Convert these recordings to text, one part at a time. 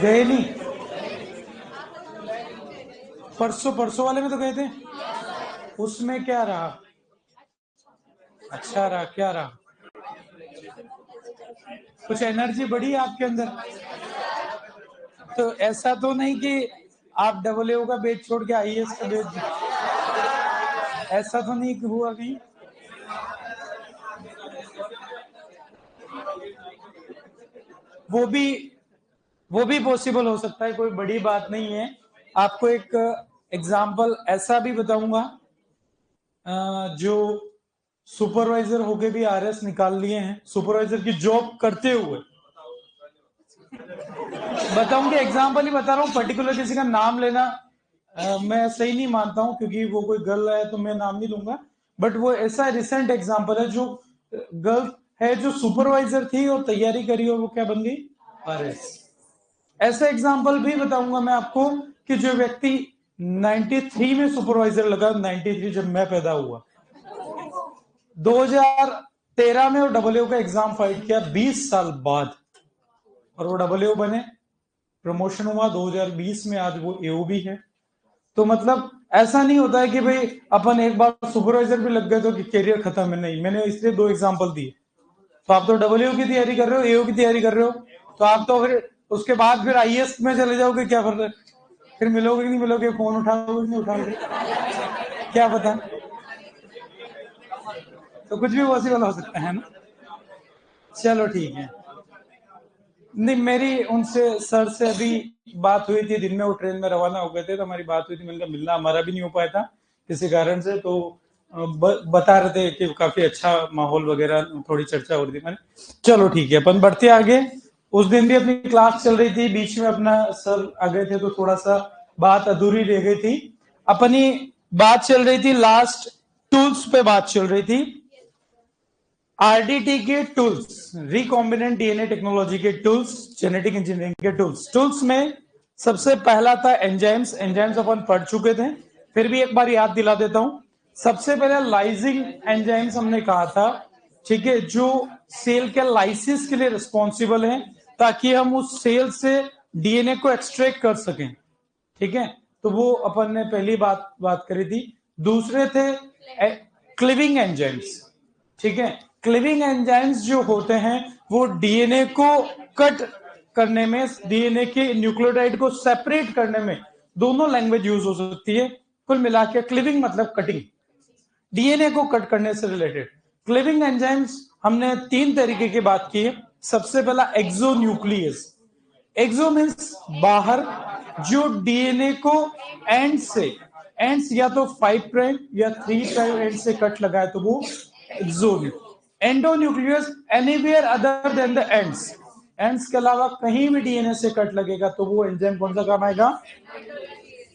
गए नहीं? परसों वाले में तो गए थे। उसमें क्या रहा? अच्छा रहा? क्या रहा? कुछ एनर्जी बढ़ी आपके अंदर? तो ऐसा तो नहीं कि आप डब्ल्यू का बेच छोड़ के आईएएस का बेच, ऐसा तो नहीं हुआ कहीं? वो भी पॉसिबल हो सकता है, कोई बड़ी बात नहीं है। आपको एक एग्जाम्पल ऐसा भी बताऊंगा, जो सुपरवाइजर होके भी आरएस निकाल लिए हैं, सुपरवाइजर की जॉब करते हुए। बताऊंगे, एग्जाम्पल ही बता रहा हूँ, पर्टिकुलर किसी का नाम लेना मैं सही नहीं मानता हूँ, क्योंकि वो कोई गर्ल है तो मैं नाम नहीं लूंगा। बट वो ऐसा रिसेंट एग्जाम्पल है, जो गर्ल है जो सुपरवाइजर थी और तैयारी करी और वो क्या बन गई? आरएस। ऐसा एग्जाम्पल भी बताऊंगा मैं आपको कि जो व्यक्ति 93 में सुपरवाइजर लगा, 93 जब मैं पैदा हुआ, 2013 में वो डब्ल्यू का एग्जाम फाइट किया 20 साल बाद, और वो डब्ल्यू बने, प्रमोशन हुआ 2020 में, आज वो एओ भी है। तो मतलब ऐसा नहीं होता है कि भाई अपन एक बार सुपरवाइजर भी लग गए तो कैरियर खत्म है, नहीं। मैंने इसलिए 2 एग्जांपल दिए। तो आप तो डब्ल्यू की तैयारी कर रहे हो, एओ की तैयारी कर रहे हो, तो आप तो फिर उसके बाद फिर आईएएस में चले जाओगे, क्या फिर मिलोगे नहीं मिलोगे, फोन उठाओगे नहीं उठाओगे, क्या पता। तो कुछ भी पॉसिबल हो सकता है ना। चलो ठीक है। नहीं, मेरी उनसे सर से अभी बात हुई थी, दिन में वो ट्रेन में रवाना हो गए थे तो हमारी बात हुई थी। मैंने मिलना हमारा भी नहीं हो पाया था किसी कारण से, तो बता रहे थे कि काफी अच्छा माहौल वगैरह, थोड़ी चर्चा हो रही थी। मैंने चलो ठीक है, अपन बढ़ते आगे। उस दिन भी अपनी क्लास चल रही थी, बीच में अपना सर आ गए थे तो थोड़ा सा बात अधूरी रह गई थी। अपनी बात चल रही थी लास्ट टूल्स पे, बात चल रही थी आरडीटी के टूल्स, रिकॉम्बिनेंट डीएनए टेक्नोलॉजी के टूल्स, जेनेटिक इंजीनियरिंग के टूल्स में सबसे पहला था एंजाइम्स। एंजाइम्स अपन पढ़ चुके थे, फिर भी एक बार याद दिला देता हूं। सबसे पहले लाइजिंग एंजाइम्स हमने कहा था, ठीक है, जो सेल के लाइसिस के लिए रिस्पॉन्सिबल है, ताकि हम उस सेल से डीएनए को एक्सट्रैक्ट कर सकें, ठीक है। तो वो अपन ने पहली बात करी थी। दूसरे थे क्लिविंग एंजाइम्स, ठीक है। क्लिविंग एंजाइम्स जो होते हैं वो डीएनए को कट करने में, डीएनए के न्यूक्लियोटाइड को सेपरेट करने में, दोनों लैंग्वेज यूज हो सकती है। कुल मिला के क्लिविंग मतलब कटिंग, डीएनए को कट करने से रिलेटेड। क्लिविंग एंजाइम्स हमने 3 तरीके की बात की है। सबसे पहला एक्सोन्यूक्लियस। एक्सो मीन्स बाहर, जो डीएनए को एंड्स या तो 5 प्राइम या 3 प्राइम एंड से कट लगा है तो वो exonuclease. Endonuclease anywhere other than the ends के अलावा कहीं भी डीएनए से कट लगेगा तो वो एंजाइम कौन सा काम आएगा?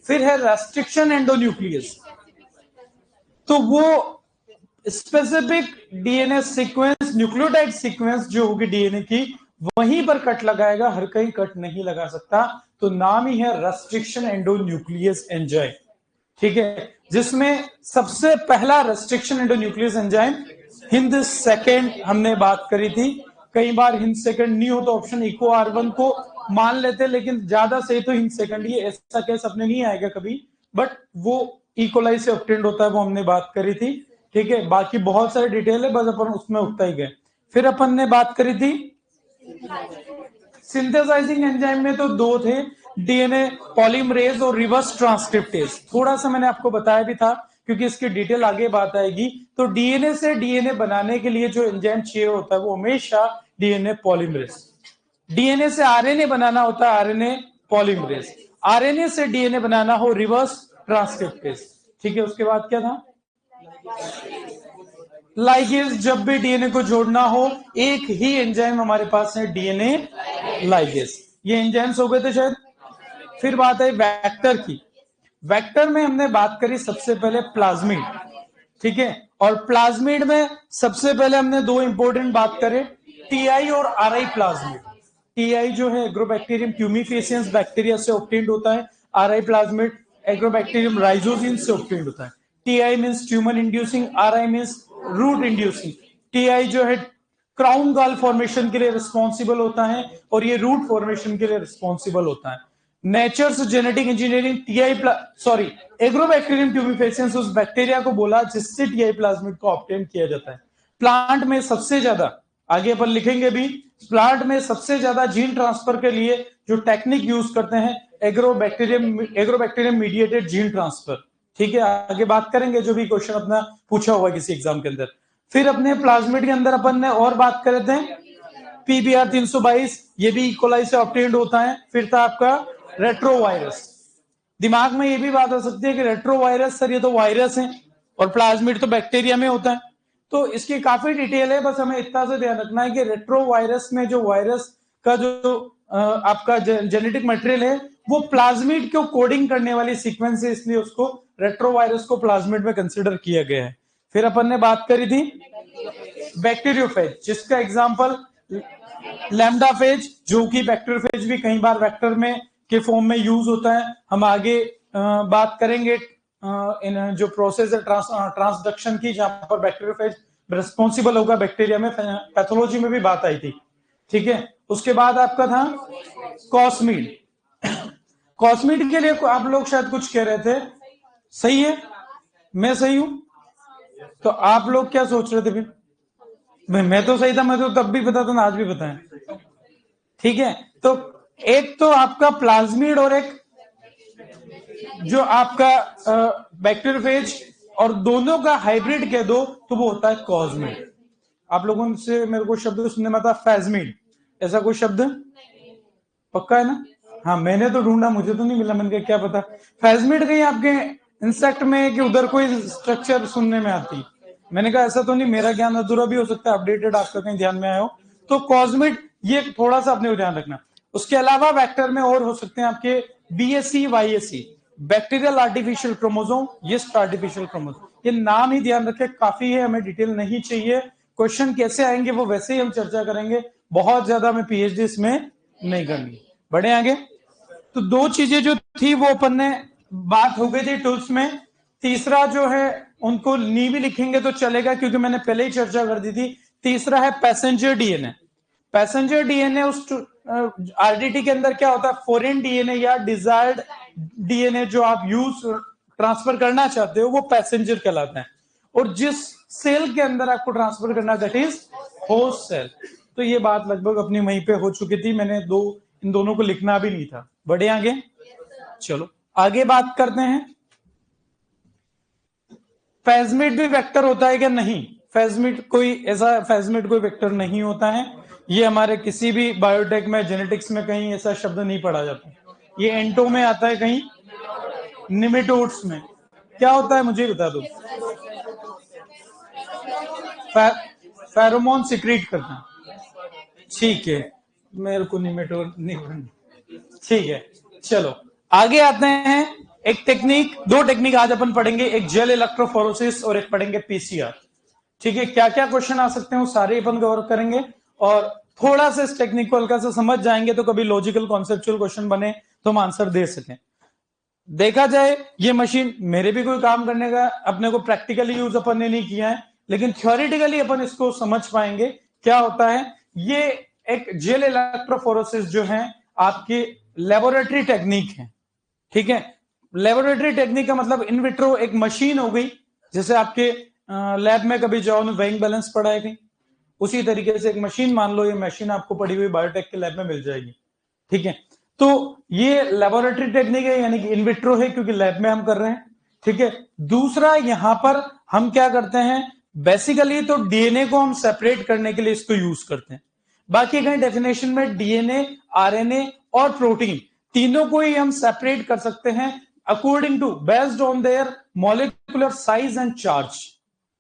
फिर है रेस्ट्रिक्शन एंडोन्यूक्लियस, तो वो specific DNA sequence, nucleotide sequence जो होगी डीएनए की, वहीं पर कट लगाएगा, हर कहीं कट नहीं लगा सकता। तो नाम ही है रेस्ट्रिक्शन एंडोन्यूक्लियस एंजाइम, ठीक है। जिसमें सबसे पहला restriction endonuclease enzyme Hind second हमने बात करी थी। कई बार हिंद सेकेंड नहीं हो तो ऑप्शन इको R1 को मान लेते, लेकिन ज्यादा सही तो हिंद सेकेंड ही। ऐसा केस अपने नहीं आएगा कभी, बट वो इकोलाई से ऑब्टेन्ड होता है, वो हमने बात करी थी, ठीक है। बाकी बहुत सारे डिटेल है, बस अपन उसमें उठता ही गए। फिर अपन ने बात करी थी सिंथेसाइजिंग एंजाइम में, तो 2 थे, डीएनए पॉलीमरेज और रिवर्स ट्रांसक्रिप्टेज। थोड़ा सा मैंने आपको बताया भी था, क्योंकि इसकी डिटेल आगे बात आएगी। तो डीएनए से डीएनए बनाने के लिए जो एंजाइम चाहिए होता है वो हमेशा डीएनए पॉलीमरेज। डीएनए से आरएनए बनाना होता है आरएनए पॉलीमरेज। आरएनए से डीएनए बनाना हो रिवर्स ट्रांसक्रिप्टेज, ठीक है। उसके बाद क्या था? लाइगेज। जब भी डीएनए को जोड़ना हो, एक ही एंजाइम हमारे पास है, डीएनए लाइगेज। ये एंजाइम्स हो गए थे शायद। फिर बात है वेक्टर की। वेक्टर में हमने बात करी सबसे पहले प्लाज्मिड, ठीक है। और प्लाज्मिड में सबसे पहले हमने 2 इंपॉर्टेंट बात करे, टीआई और आरआई प्लाज्मिड। टीआई जो है एग्रोबैक्टीरियम ट्यूमिफेसियंस बैक्टीरिया से ऑब्टेन्ड होता है, आरआई प्लाज्मिड एग्रोबैक्टीरियम राइजोजिन से ऑब्टेन्ड होता है। TI means tumour inducing, RI means root inducing. TI जो है क्राउन गॉल फॉर्मेशन के लिए रिस्पॉन्सिबल होता है और ये रूट फॉर्मेशन के लिए रिस्पॉन्सिबल होता है। नेचर्स जेनेटिक इंजीनियरिंग एग्रोबैक्टीरियम ट्यूबिफेसियंस उस बैक्टीरिया को बोला जिससे टीआई प्लाज्मिड को ऑब्टेन किया जाता है। प्लांट में सबसे ज्यादा, आगे अपन लिखेंगे भी, प्लांट में सबसे ज्यादा जीन ट्रांसफर के लिए जो टेक्निक यूज करते हैं एग्रोबैक्टीरियम मीडिएटेड जीन ट्रांसफर। ठीक है, आगे बात करेंगे जो भी क्वेश्चन अपना पूछा हुआ किसी एग्जाम के अंदर। फिर अपने प्लाज्मिड के अंदर अपन ने और बात कर रहे थे पीबीआर 322, ये भी इकोलाई से ऑब्टेन्ड होता है। फिर था आपका रेट्रोवायरस। दिमाग में ये भी बात हो सकती है कि रेट्रोवायरस सर ये तो वायरस है और प्लाज्मिड तो बैक्टीरिया में होता है, तो इसकी काफी डिटेल है, बस हमें इतना से ध्यान रखना है कि रेट्रोवायरस में जो वायरस का जो आपका जेनेटिक मटेरियल है वो प्लाज्मिड को कोडिंग करने वाली सीक्वेंस है, इसलिए उसको रेट्रोवायरस को प्लाज्मिड में कंसिडर किया गया है। फिर अपन ने बात करी थी बैक्टीरियोफेज, जिसका एग्जांपल लैम्डाफेज, जो कि बैक्टीरियोफेज भी कई बार वेक्टर में के फॉर्म में यूज होता है। हम आगे बात करेंगे इन जो प्रोसेस है ट्रांसडक्शन की, जहां पर बैक्टीरियोफेज रिस्पॉन्सिबल होगा बैक्टीरिया में, पैथोलॉजी में भी बात आई थी। ठीक है, उसके बाद आपका था कॉस्मिड। कॉस्मिड के लिए आप लोग शायद कुछ कह रहे थे, सही है? मैं सही हूं? तो आप लोग क्या सोच रहे थे फिर? मैं तो सही था, मैं तो तब भी पता था ना, आज भी पता है। ठीक है, तो एक तो आपका प्लाज्मिड और एक जो आपका बैक्टीरियोफेज, और दोनों का हाइब्रिड कह दो तो वो होता है कॉस्मिड। आप लोगों से मेरे को शब्द सुनने में आता फेजमिड, ऐसा कोई शब्द पक्का है ना? हाँ, मैंने तो ढूंढा, मुझे तो नहीं मिला, मैंने कहा क्या पता। फेजमिड कहीं आपके इंसेक्ट में कि उधर कोई स्ट्रक्चर सुनने में आती, मैंने कहा ऐसा तो नहीं, मेरा ज्ञान अधूरा भी हो सकता है, अपडेटेड आपका कहीं ध्यान में आया हो। तो कॉस्मिड ये थोड़ा सा अपने को ध्यान रखना। उसके अलावा वेक्टर में और हो सकते हैं आपके BAC YAC, bacterial artificial chromosome, yeast artificial chromosome. ये नाम ही ध्यान रखें, काफी है, हमें डिटेल नहीं चाहिए। क्वेश्चन कैसे आएंगे वो वैसे ही हम चर्चा करेंगे, बहुत ज्यादा हमें पीएचडी इसमें नहीं करनी। बढ़े आगे। तो दो चीजें जो थी वो अपन ने बात हो गई थी टूल्स में। तीसरा जो है उनको नी भी लिखेंगे तो चलेगा, क्योंकि मैंने पहले ही चर्चा कर दी थी। तीसरा है पैसेंजर डीएनए। पैसेंजर डीएनए उस आरडीटी के अंदर क्या होता है, फॉरेन डीएनए या डिजायर्ड डीएनए जो आप यूज ट्रांसफर करना चाहते हो वो पैसेंजर कहलाता है, और जिस सेल के अंदर आपको ट्रांसफर करना दैट इज होस्ट सेल। तो ये बात लगभग अपनी वहीं पे हो चुकी थी, मैंने इन दोनों को लिखना भी नहीं था। बढ़े आगे, चलो आगे बात करते हैं। फेजमिड भी वेक्टर होता है क्या? नहीं, फेजमिड कोई वेक्टर नहीं होता है। ये हमारे किसी भी बायोटेक में, जेनेटिक्स में कहीं ऐसा शब्द नहीं पढ़ा जाता। ये एंटो में आता है, कहीं निमेटोड्स में। क्या होता है मुझे बता दो। फेरोमोन सिक्रीट करना। ठीक है, मेरे को निमेटोड नहीं, ठीक है। चलो आगे आते हैं। एक टेक्निक, दो टेक्निक आज अपन पढ़ेंगे, एक जेल इलेक्ट्रोफोरेसिस और एक पढ़ेंगे पीसीआर। ठीक है, क्या क्या क्वेश्चन आ सकते हैं वो सारे अपन कवर करेंगे, और थोड़ा सा इस टेक्निक को हल्का सा समझ जाएंगे तो कभी लॉजिकल कॉन्सेप्चुअल क्वेश्चन बने तो हम आंसर दे सकें। देखा जाए ये मशीन, मेरे भी कोई काम करने का अपने को प्रैक्टिकली यूज अपन ने नहीं किया है, लेकिन थ्योरेटिकली अपन इसको समझ पाएंगे क्या होता है। ये एक जेल इलेक्ट्रोफोरेसिस जो है आपकी लेबोरेटरी टेक्निक है। ठीक है, लेबोरेटरी टेक्निक का मतलब इन विट्रो एक मशीन हो गई, जैसे आपके लैब में कभी जाओ ना वेइंग बैलेंस पढ़ा है कहीं, उसी तरीके से एक मशीन मान लो, ये मशीन आपको पड़ी हुई बायोटेक के लैब में मिल जाएगी। ठीक है, तो ये लेबोरेटरी टेक्निक है, यानी कि इन विट्रो है क्योंकि लैब में हम कर रहे हैं। ठीक है, दूसरा यहां पर हम क्या करते हैं, बेसिकली तो डीएनए को हम सेपरेट करने के लिए इसको यूज करते हैं। बाकी कहीं डेफिनेशन में डीएनए, आरएनए और प्रोटीन तीनों को ही हम सेपरेट कर सकते हैं according to, based on their molecular size and charge.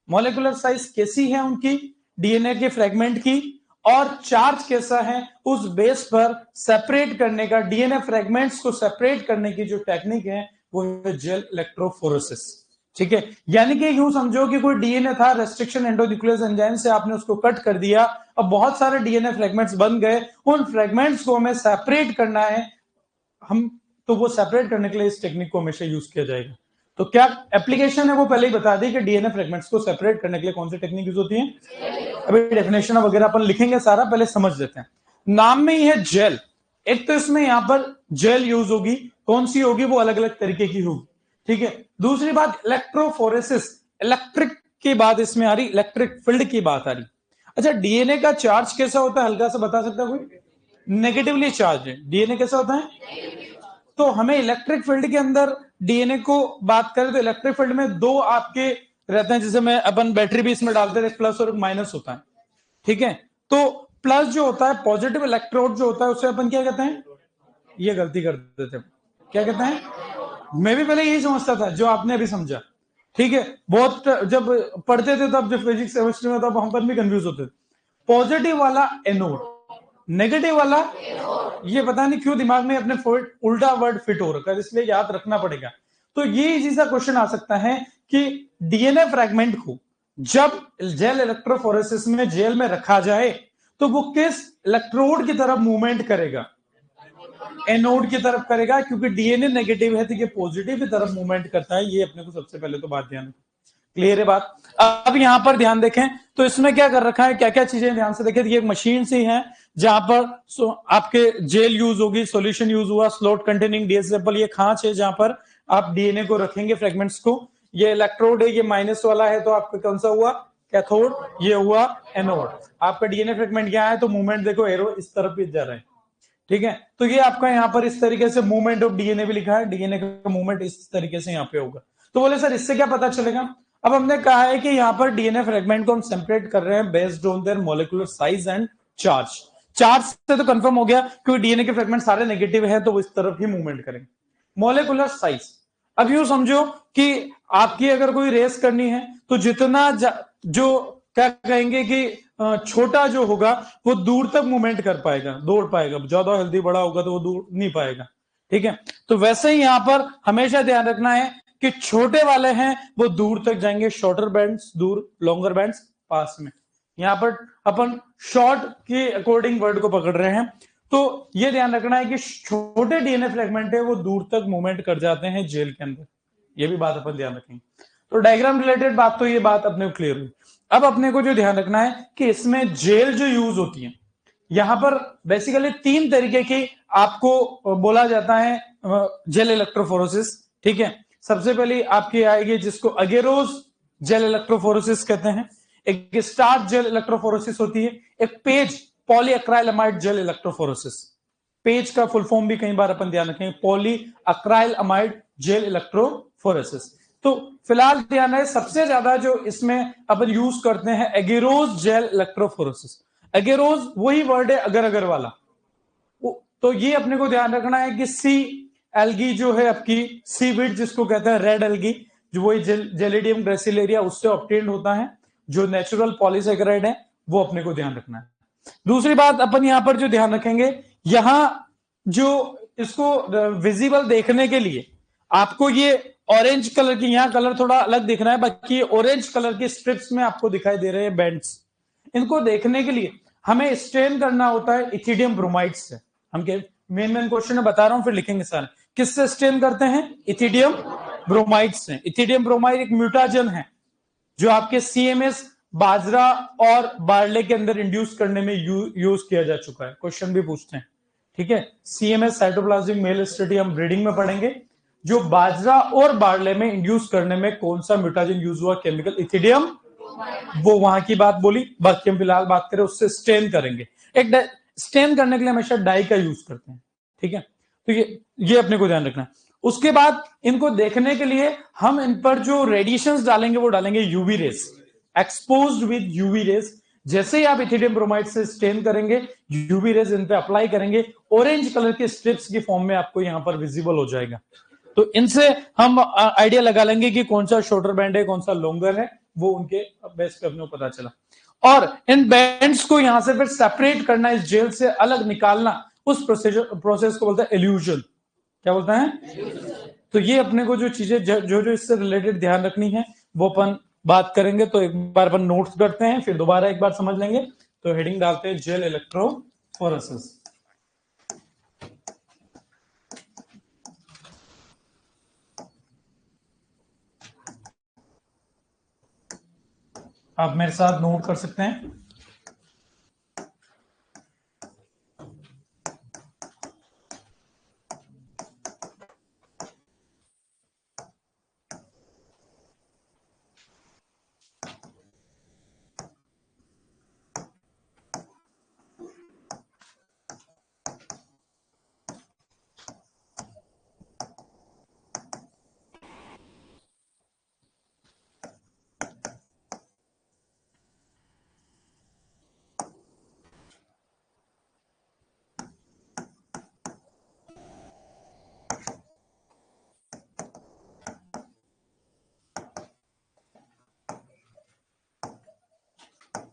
Molecular size कैसी है उनकी डीएनए के फ्रेगमेंट की, और चार्ज कैसा है, उस बेस पर सेपरेट करने का, डीएनए फ्रेगमेंट्स को सेपरेट करने की जो टेक्निक है वो है जेल इलेक्ट्रोफोरेसिस। ठीक है, यानी कि यूं समझो कि कोई डीएनए था, रेस्ट्रिक्शन एंडोन्यूक्लियस एंजाइम से आपने उसको कट कर दिया, अब बहुत सारे डीएनए फ्रेगमेंट्स बन गए, उन फ्रेगमेंट्स को हमें सेपरेट करना है हम, तो वो सेपरेट करने के लिए इस टेक्निक को हमेशा यूज किया जाएगा। तो क्या एप्लीकेशन है वो पहले ही बता दी कि डीएनए फ्रेगमेंट्स को सेपरेट करने के लिए कौन सी टेक्निक यूज होती है। अभी डेफिनेशन वगैरह अपन लिखेंगे सारा, पहले समझ लेते हैं। नाम में ही है जेल, एक तो इसमें यहां पर जेल यूज होगी, कौन सी होगी, वो अलग अलग तरीके की होगी, ठीक है। दूसरी बात इलेक्ट्रोफोरेसिस, इलेक्ट्रिक की बात इसमें आ रही, इलेक्ट्रिक फील्ड की बात आ रही। अच्छा, डीएनए का चार्ज कैसा होता है, हल्का सा बता सकता है कोई? नेगेटिवली चार्ज है डीएनए, कैसा होता है? तो हमें इलेक्ट्रिक फील्ड के अंदर डीएनए को बात करें तो इलेक्ट्रिक फील्ड में दो आपके रहते हैं, जैसे मैं अपन बैटरी भी इसमें डालते थे, प्लस और माइनस होता है, ठीक है। तो प्लस जो होता है, पॉजिटिव इलेक्ट्रोड जो होता है, उसे अपन क्या कहते हैं? ये गलती कर देते थे, क्या कहते हैं? मैं भी पहले यही समझता था जो आपने अभी समझा, ठीक है। बहुत जब पढ़ते थे तब, जब फिजिक्स केमिस्ट्री में, तब हम पर भी कंफ्यूज होते थे। पॉजिटिव वाला एनोड, नेगेटिव वाला, ये पता नहीं क्यों दिमाग में अपने उल्टा वर्ड फिट हो रखा है, इसलिए याद रखना पड़ेगा। तो ये इजी सा क्वेश्चन आ सकता है कि डीएनए फ्रैगमेंट को जब जेल इलेक्ट्रोफोरेसिस में जेल में रखा जाए तो वो किस इलेक्ट्रोड की तरफ मूवमेंट करेगा? एनोड की तरफ करेगा, क्योंकि डीएनए नेगेटिव है तो ये पॉजिटिव की तरफ मूवमेंट करता है। ये अपने को सबसे पहले तो बात ध्यान, क्लियर है बात? अब यहां पर ध्यान देखें तो इसमें क्या कर रखा है, क्या क्या चीजें ध्यान से देखें। ये एक मशीन सी है जहां पर आपके जेल यूज होगी, सॉल्यूशन यूज हुआ, स्लोट कंटेनिंग डीएसएपल, ये खांच है जहां पर आप डीएनए को रखेंगे, फ्रेगमेंट्स को। ये इलेक्ट्रोड है, ये माइनस वाला है, तो आपका कौन सा हुआ? कैथोड, ये हुआ एनोड। आपका डीएनए फ्रेगमेंट क्या है, तो मूवमेंट देखो, एरो इस तरफ भी जा रहा है, ठीक है। तो ये आपका यहाँ पर इस तरीके से मूवमेंट ऑफ डीएनए भी लिखा है, डीएनए का मूवमेंट इस तरीके से यहाँ पे होगा। तो बोले सर इससे क्या पता चलेगा? अब हमने कहा है कि यहाँ पर डीएनए फ्रेगमेंट को हम सेपरेट कर रहे हैं based on their molecular size and charge. Charge से तो कंफर्म हो गया, क्योंकि डीएनए के फ्रेगमेंट सारे नेगेटिव है, तो वो इस तरफ ही मूवमेंट करेंगे। मॉलिक्यूलर साइज, अब यूं समझो कि आपकी अगर कोई रेस करनी है तो जितना जो क्या कहेंगे कि छोटा जो होगा वो दूर तक मूवमेंट कर पाएगा, दौड़ पाएगा। ज्यादा हेल्दी बड़ा होगा तो वो दूर नहीं पाएगा, ठीक है। तो वैसे ही यहां पर हमेशा ध्यान रखना है कि छोटे वाले हैं वो दूर तक जाएंगे, शॉर्टर बैंड्स दूर, लॉन्गर बैंड्स पास में। यहां पर अपन शॉर्ट के अकॉर्डिंग वर्ड को पकड़ रहे हैं। तो ये ध्यान रखना है कि छोटे डीएनए फ्रेगमेंट है वो दूर तक मूवमेंट कर जाते हैं जेल के अंदर, ये भी बात अपन ध्यान रखेंगे। तो डायग्राम रिलेटेड बात, तो ये बात अपने को क्लियर हुई। अब अपने को जो ध्यान रखना है कि इसमें जेल जो यूज होती है, यहां पर बेसिकली तीन तरीके की आपको बोला जाता है जेल इलेक्ट्रोफोरोसिस, ठीक है। सबसे पहले आपकी आएगी जिसको अगेरोस जेल इलेक्ट्रोफोरोसिस कहते हैं, एक स्टार्च जेल इलेक्ट्रोफोरोसिस होती है, एक पेज पॉलीअक्राइलमाइड जेल इलेक्ट्रोफोरोसिस। पेज का फुल फॉर्म भी कई बार अपन ध्यान रखें, पॉलीअक्राइलमाइड जेल इलेक्ट्रोफोरेसिस। तो फिलहाल ध्यान है सबसे ज्यादा जो इसमें अपन यूज करते हैं एगेरोस जेल इलेक्ट्रोफोरेसिस। एगेरोस वही वर्ड है अगर अगर वाला, तो ये अपने को ध्यान रखना है कि सी एल्गी जो है आपकी, सीवीड जिसको कहते हैं, रेड एल्गी, जो वही जेलिडियम ग्रेसिलेरिया उससे ऑब्टेन्ड होता है, जो नेचुरल पॉलीसेकेराइड है, वो अपने को ध्यान रखना है। दूसरी बात अपन यहां पर जो ध्यान रखेंगे, यहां जो इसको विजिबल देखने के लिए आपको ये ऑरेंज कलर की, यहां कलर थोड़ा अलग दिख रहा है, बाकी ऑरेंज कलर की स्ट्रिप्स में आपको दिखाई दे रहे हैं बैंड्स। इनको देखने के लिए हमें स्टेन करना होता है इथिडियम ब्रोमाइड से। हम मेन मेन क्वेश्चन बता रहा हूं, फिर लिखेंगे सारे। किससे स्टेन करते हैं? इथिडियम ब्रोमाइड से। इथिडियम ब्रोमाइड एक म्यूटाजन है जो आपके सीएमएस बाजरा और बार्ले के अंदर इंड्यूस करने में यूज किया जा चुका है, क्वेश्चन भी पूछते हैं, ठीक है। सीएमएस साइटोप्लाज्मिक मेल स्टडी हम ब्रीडिंग में पढ़ेंगे, जो बाजरा और बार्ले में इंड्यूस करने में कौन सा म्यूटाजन यूज हुआ, केमिकल इथिडियम, वो वहां की बात बोली। बाकी हम फिलहाल बात करें उससे स्टेन करेंगे। एक स्टेन करने के लिए हमेशा डाई का यूज करते हैं, ठीक है। तो ये अपने को ध्यान रखना है। उसके बाद इनको देखने के लिए हम इन पर जो रेडिएशंस डालेंगे वो डालेंगे UV rays, exposed with UV rays. जैसे ही आप इथिडियम ब्रोमाइड से स्टेन करेंगे, यूवी रेस इन पे अप्लाई करेंगे, ऑरेंज कलर के स्ट्रिप्स की फॉर्म में आपको यहां पर विजिबल हो जाएगा। तो इनसे हम आइडिया लगा लेंगे कि कौन सा शॉर्टर बैंड है, कौन सा लॉन्गर है, वो उनके बेस पे अपने को पता चला। और इन बैंड्स को यहां से फिर सेपरेट करना, इस जेल से अलग निकालना, उस प्रोसेस को बोलता है इल्यूजन। क्या बोलता है? तो ये अपने को जो चीजें जो जो इससे रिलेटेड ध्यान रखनी है वो अपन बात करेंगे। तो एक बार अपन नोट्स करते हैं, फिर दोबारा एक बार समझ लेंगे। तो हेडिंग डालते हैं जेल इलेक्ट्रोफोरेसिस। आप मेरे साथ नोट कर सकते हैं।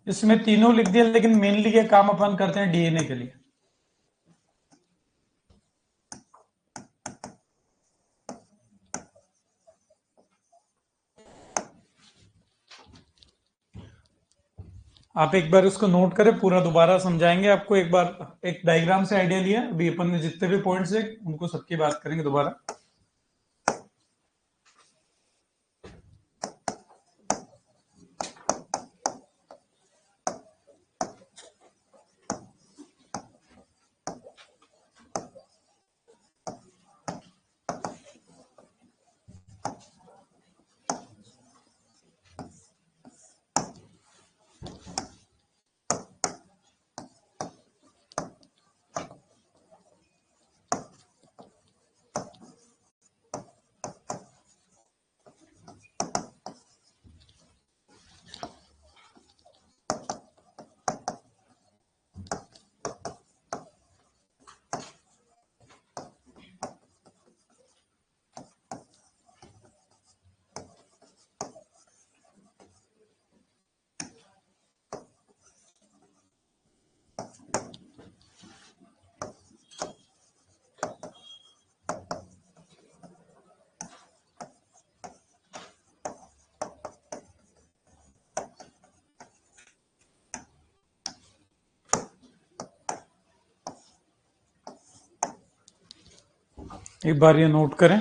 इसमें तीनों लिख दिया, लेकिन मेनली ये काम अपन करते हैं डीएनए के लिए। आप एक बार इसको नोट करें, पूरा दोबारा समझाएंगे आपको। एक बार एक डायग्राम से आइडिया लिया, अभी अपन ने जितने भी पॉइंट्स है उनको सबकी बात करेंगे दोबारा। एक बार ये नोट करें।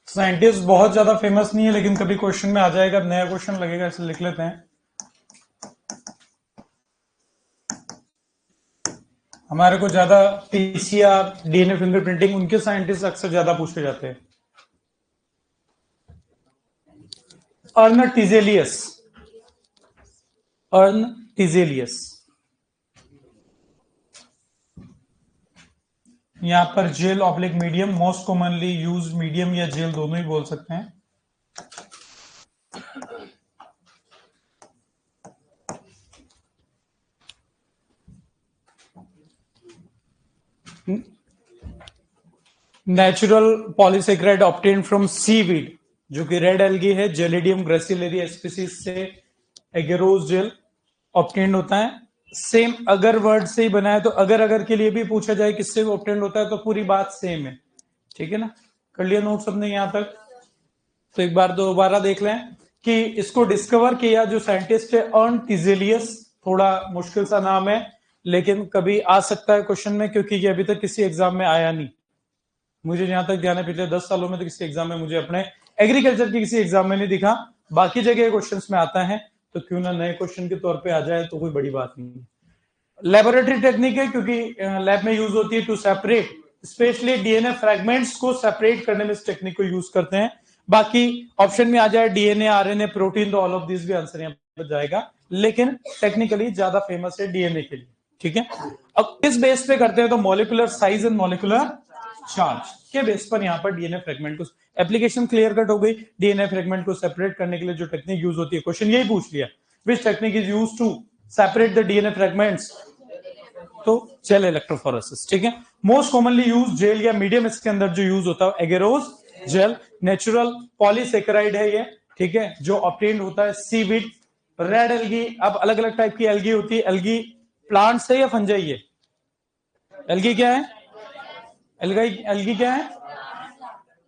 साइंटिस्ट बहुत ज्यादा फेमस नहीं है, लेकिन कभी क्वेश्चन में आ जाएगा, नया क्वेश्चन लगेगा, इसे लिख लेते हैं। हमारे को ज्यादा पीसीआर, डीएनए फिंगरप्रिंटिंग, उनके साइंटिस्ट अक्सर ज्यादा पूछे जाते हैं। Arne Tiselius, Arne Tiselius. यहां पर gel oblique medium, most commonly use medium या जेल दोनों ही बोल सकते हैं। Natural polysaccharide obtained from seaweed, जो कि रेड एल्गी है, जेलिडियम ग्रेसिलेरी स्पीसीज से एगेरोस जेल ऑब्टेन्ड होता है। सेम अगर वर्ड से ही बना है, तो अगर के लिए भी पूछा जाए किससे ऑब्टेन्ड होता है, तो पूरी बात सेम है। ठीक है ना, कर लिया नोट सबने यहां तक? तो एक बार दोबारा देख लें कि इसको डिस्कवर किया जो साइंटिस्ट है, अर्न टिजेलियस। थोड़ा मुश्किल सा नाम है, लेकिन कभी आ सकता है क्वेश्चन में, क्योंकि ये अभी तक किसी एग्जाम में आया नहीं। मुझे जहां तक ध्यान है, पिछले 10 सालों में तो किसी एग्जाम में, मुझे अपने एग्रीकल्चर की किसी एग्जाम में नहीं दिखा। बाकी जगह क्वेश्चंस में आता है, तो क्यों ना नए क्वेश्चन के तौर पे आ जाए, तो कोई बड़ी बात नहीं है। लेबोरेटरी टेक्निक है, क्योंकि लैब में यूज होती है to separate, specially DNA fragments को सेपरेट करने में इस टेक्निक को यूज करते हैं। बाकी ऑप्शन में आ जाए डीएनए, आरएनए, प्रोटीन, तो ऑल ऑफ दिस भी आंसर यहाँ पर जाएगा, लेकिन टेक्निकली ज्यादा फेमस है डीएनए के लिए। ठीक है, अब किस बेस पे करते हैं, तो molecular size and molecular charge के बेस पर यहां पर डीएनए फ्रेगमेंट को, एप्लीकेशन क्लियर कट हो गई। डीएनए फ्रेगमेंट को सेपरेट करने के लिए जो टेक्निक यूज होती है, क्वेश्चन यही पूछ लिया, which technique is used to separate the DNA fragments, तो जेल इलेक्ट्रोफोरेसिस। ठीक है, मोस्ट कॉमनली यूज जेल या मीडियम, इसके अंदर जो यूज होता है एगेरोस जेल, नेचुरल पॉलीसेकेराइड है ये। ठीक है, जो ऑब्टेन्ड होता है सीवीड, रेड एल्गी। अब अलग अलग टाइप की एल्गी होती है, एल्गी प्लांट से या फंजाई है? एल्गी क्या है? एल्गी क्या है?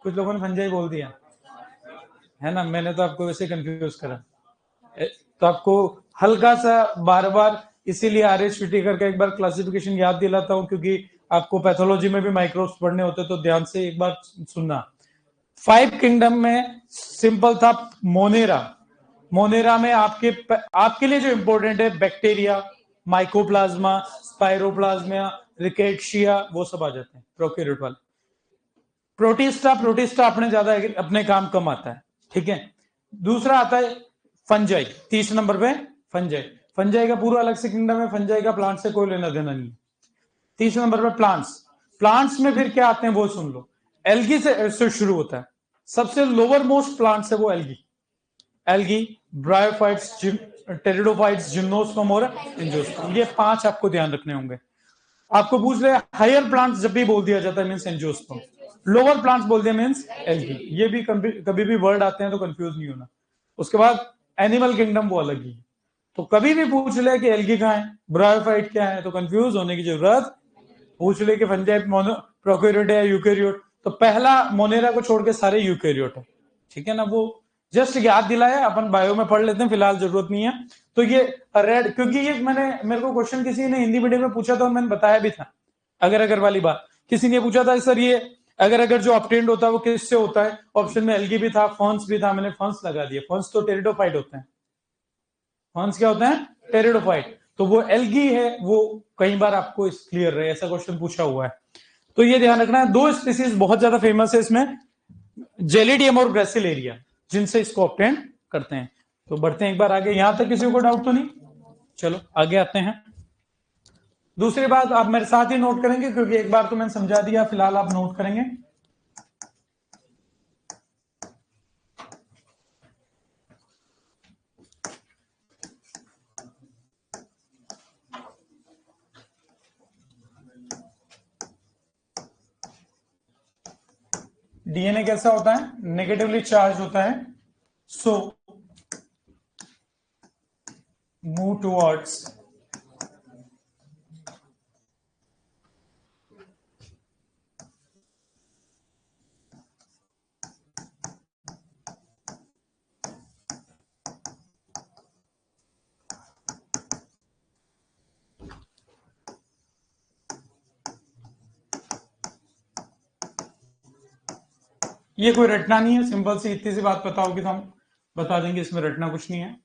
कुछ लोगों ने फंजाई बोल दिया है ना, मैंने तो आपको वैसे कंफ्यूज करा। तो आपको हल्का सा बार बार इसीलिए RHVT करके एक बार क्लासिफिकेशन याद दिलाता हूं, क्योंकि आपको पैथोलॉजी में भी माइक्रोब्स पढ़ने होते, तो ध्यान से एक बार सुनना। 5 किंगडम में सिंपल था मोनेरा। मोनेरा में आपके लिए जो इंपॉर्टेंट है बैक्टीरिया, माइकोप्लाज्मा, स्पाइरोप्लाज्मा, रिकेट्शिया, वो सब आ जाते हैं प्रोकैरियोट वाले। प्रोटिस्टा अपने ज्यादा अपने काम कम आता है, ठीक है। दूसरा आता है फंजाई, 30 नंबर पे फंजाई। फंजाई का पूरा अलग से किंगडम है, फंजाई का प्लांट से कोई लेना देना नहीं। 30 नंबर पे प्लांट्स। प्लांट्स में फिर क्या आते हैं वो सुन लो। एल्गी से शुरू होता है, सबसे लोअर मोस्ट प्लांट्स है वो algae. Algae, bryophytes, pteridophytes, gymnosperm और एंजियोस्पर्म, ये 5 आपको ध्यान रखने होंगे। आपको पूछ ले हायर प्लांट्स जब भी बोल दिया जाता है मींस एंजियोस्पर्म, लोअर प्लांट्स बोल दिया मींस एल्गी। ये भी कभी भी वर्ड आते हैं तो कंफ्यूज नहीं होना। उसके बाद एनिमल किंगडम वो अलग ही है, तो कभी भी पूछ ले कि एल्गी कहाँ है, ब्रायोफाइट क्या है, तो कंफ्यूज होने की जरूरत। पूछ ले कि फंजाई प्रोकैरियोट है यूकैरियोट, तो पहला मोनेरा को छोड़ के सारे यूकैरियोट है, ठीक है ना। वो जस्ट याद दिलाया, अपन बायो में पढ़ लेते हैं, फिलहाल जरूरत नहीं है। तो ये रेड, क्योंकि ये मेरे को क्वेश्चन किसी ने हिंदी मीडियम में पूछा था और मैंने बताया भी था। अगर वाली बात किसी ने पूछा था सर ये अगर जो ऑब्टेन्ड होता है वो किससे होता है, ऑप्शन में एल्गी भी था, फॉन्स भी था, मैंने फॉन्स लगा दिया। फॉन्स तो टेरिडोफाइट होते हैं। फॉन्स क्या होते हैं, टेरिडोफाइट। तो वो एल्गी है, वो कई बार आपको क्लियर रहे, ऐसा क्वेश्चन पूछा हुआ है। तो ये ध्यान रखना है, 2 स्पीसीज बहुत ज्यादा फेमस है इसमें, जेलिडियम और ब्रेसिलेरिया, जिनसे इसको ऑब्टेन करते हैं। तो बढ़ते हैं एक बार आगे, यहां तक किसी को डाउट तो नहीं। चलो आगे आते हैं। दूसरी बात आप मेरे साथ ही नोट करेंगे, क्योंकि एक बार तो मैंने समझा दिया, फिलहाल आप नोट करेंगे। डीएनए कैसा होता है, नेगेटिवली चार्ज होता है, सो मूव टुवर्ड्स ये कोई रटना नहीं है, सिंपल सी इतनी सी बात पता होगी तो हम बता देंगे, इसमें रटना कुछ नहीं है।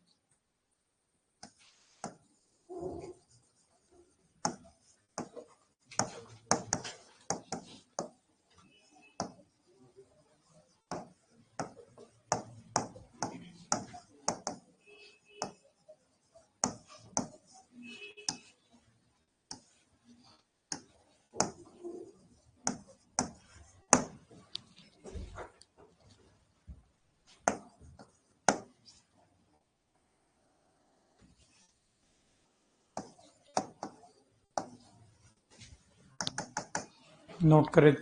नोट करें।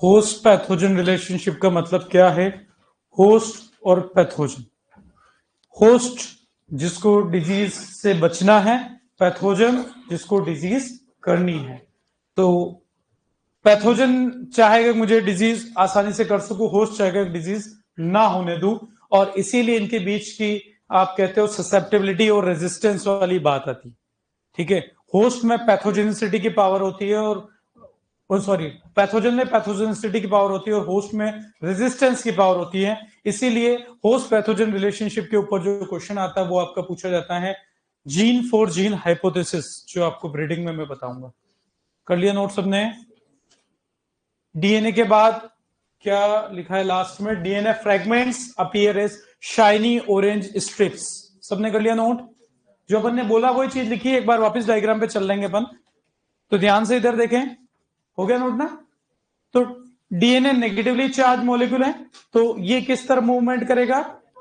होस्ट पैथोजन रिलेशनशिप का मतलब क्या है? होस्ट और पैथोजन, होस्ट जिसको डिजीज से बचना है, पैथोजन जिसको डिजीज करनी है। तो पैथोजन चाहेगा मुझे डिजीज आसानी से कर सकूं, होस्ट चाहेगा डिजीज ना होने दूं, और इसीलिए इनके बीच की आप कहते हो ससेप्टेबिलिटी और रेजिस्टेंस वाली बात आती। ठीक है, होस्ट में पैथोजेनिसिटी की पावर होती है और सॉरी, पैथोजन में पैथोजेनिसिटी की पावर होती है और होस्ट में रेजिस्टेंस की पावर होती है। इसीलिए होस्ट पैथोजन रिलेशनशिप के ऊपर जो क्वेश्चन आता है वो आपका पूछा जाता है जीन फॉर जीन हाइपोथेसिस, जो आपको ब्रीडिंग में मैं बताऊंगा। कर लिया नोट सबने? डीएनए के बाद क्या लिखा है लास्ट में? DNA fragments appear as shiny orange strips. सबने कर लिया नोट? जो अपन ने बोला वही चीज लिखी है, एक बार वापस डायग्राम पे चल लेंगे अपन, तो ध्यान से इधर देखें। हो गया नोट ना? तो डीएनए नेगेटिवली चार्ज मॉलिक्यूल है, तो ये किस तरह मूवमेंट करेगा?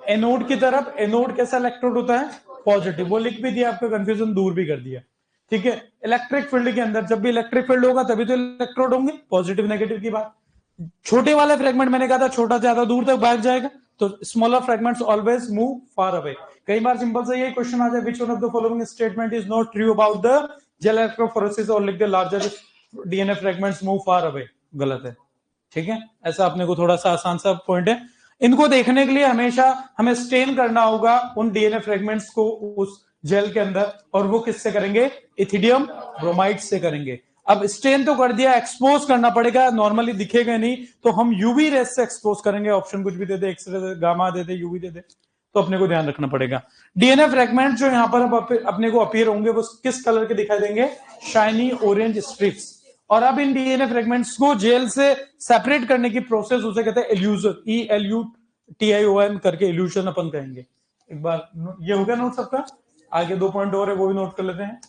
एनोड की तरफ। एनोड कैसा इलेक्ट्रोड होता है? पॉजिटिव। वो लिख भी दिया, आपका कंफ्यूजन दूर भी कर दिया। ठीक है, इलेक्ट्रिक फील्ड के अंदर जब भी इलेक्ट्रिक फील्ड होगा तभी तो इलेक्ट्रोड होंगे, पॉजिटिव नेगेटिव की बात। छोटे वाले फ्रेगमेंट मैंने कहा था छोटा ज्यादा दूर तक भाग जाएगा, तो smaller fragments always move far away. कई बार सिंपल से ये क्वेश्चन आ जाए, which one of the following statement is not true about the gel electrophoresis, और लिख दे larger DNA fragments move far away. गलत है। ठीक है, ऐसा अपने को थोड़ा सा आसान सा पॉइंट है। इनको देखने के लिए हमेशा हमें स्टेन करना होगा उन डीएनए फ्रेगमेंट्स को उस जेल के अंदर, और वो किससे करेंगे? इथिडियम ब्रोमाइड से करेंगे। अब स्टेन तो कर दिया, एक्सपोज करना पड़ेगा, नॉर्मली दिखेगा नहीं, तो हम यूवी रेस से एक्सपोज करेंगे। ऑप्शन कुछ भी दे दे, एक्सरे दे, गामा दे दे, यूवी दे दे, तो अपने को ध्यान रखना पड़ेगा। डीएनए फ्रेगमेंट जो यहां पर अपने को अपीयर होंगे वो किस कलर के दिखाई देंगे? Shiny orange strips. और अब इन डीएनए फ्रेगमेंट्स को जेल से सेपरेट करने की प्रोसेस उसे कहते हैं इल्यूजन, ELUTION करके इल्यूजन अपन कहेंगे। एक बार ये हो गया नोट सबका? आगे 2 पॉइंट और है, वो भी नोट कर लेते हैं।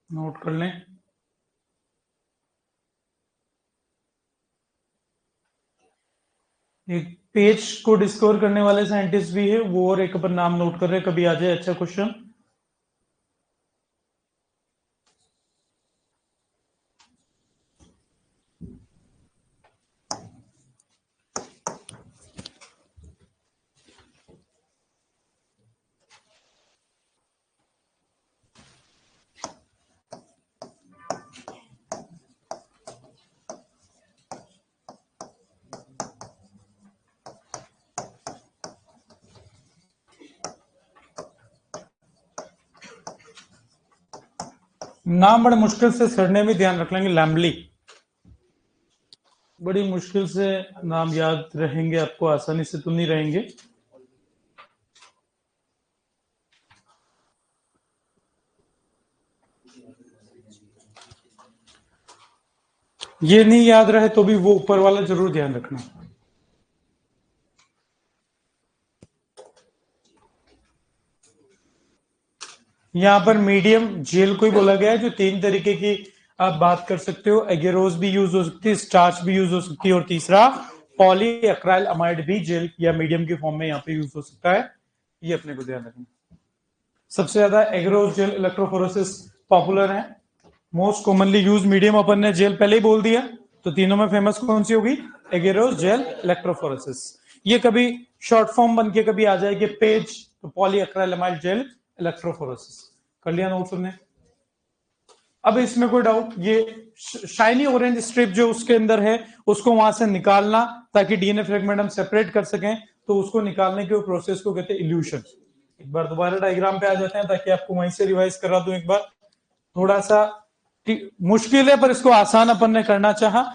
नोट कर लें। एक पेज को डिस्कवर करने वाले साइंटिस्ट भी है वो, और एक अपन नाम नोट कर रहे हैं, कभी आ जाए अच्छा क्वेश्चन। नाम बड़े मुश्किल से, सरने भी ध्यान रख लेंगे, लैम्बली। बड़ी मुश्किल से नाम याद रहेंगे आपको, आसानी से तो नहीं रहेंगे। ये नहीं याद रहे तो भी वो ऊपर वाला जरूर ध्यान रखना। यहां पर मीडियम जेल को ही बोला गया है, जो 3 तरीके की आप बात कर सकते हो। एगेरोस भी यूज हो सकती है, स्टार्च भी यूज हो सकती है, और तीसरा पॉली एक्राइल अमाइड भी जेल या मीडियम के फॉर्म में यहाँ पे यूज हो सकता है। ये अपने को ध्यान रखना। सबसे ज्यादा एगेरोस जेल इलेक्ट्रोफोरेसिस पॉपुलर है। मोस्ट कॉमनली यूज मीडियम अपन ने जेल पहले ही बोल दिया, तो तीनों में फेमस कौन सी होगी? Agarose gel electrophoresis. ये कभी शॉर्ट फॉर्म बन के कभी आ जाएगी पेज, तो पॉली एक्राइलामाइड जेल इलेक्ट्रोफोरेसिस। कर लिया नोट सुनने? अब इसमें कोई डाउट? ये शाइनी ऑरेंज स्ट्रिप जो उसके अंदर है उसको वहां से निकालना ताकि डीएनए फ्रेगमेंट हम सेपरेट कर सकें, तो उसको निकालने के प्रोसेस को कहते हैं इल्यूशन। एक बार दोबारा डायग्राम पे आ जाते हैं ताकि आपको वहीं से रिवाइज करा दूं एक बार। थोड़ा सा मुश्किल है पर इसको आसान अपन ने करना चाहा।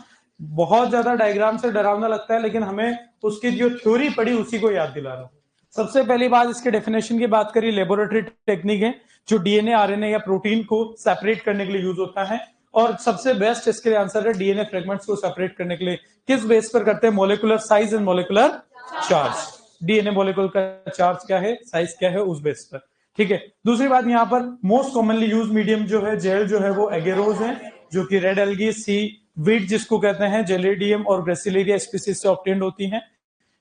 बहुत ज्यादा डायग्राम से डरावना लगता है, लेकिन हमें उसकी जो थ्योरी पड़ी उसी को याद दिला रहा हूं। सबसे पहली बात इसके डेफिनेशन की बात करी, लेबोरेटरी टेक्निक है जो डीएनए आरएनए या प्रोटीन को सेपरेट करने के लिए यूज होता है। और सबसे बेस्ट इसके लिए आंसर है डीएनए फ्रेगमेंट्स को सेपरेट करने के लिए किस बेस पर करते हैं? Molecular size and molecular charge. DNA molecular का चार्ज क्या है, साइज क्या है, उस बेस पर। ठीक है। दूसरी बात, यहाँ पर मोस्ट कॉमनली यूज मीडियम जो है जेल जो है वो एगेरोस है, जो कि रेड एल्गी सी वीट जिसको कहते हैं जेलेडियम और ग्रेसिलेरिया स्पीसीज से ऑब्टेन्ड होती हैं।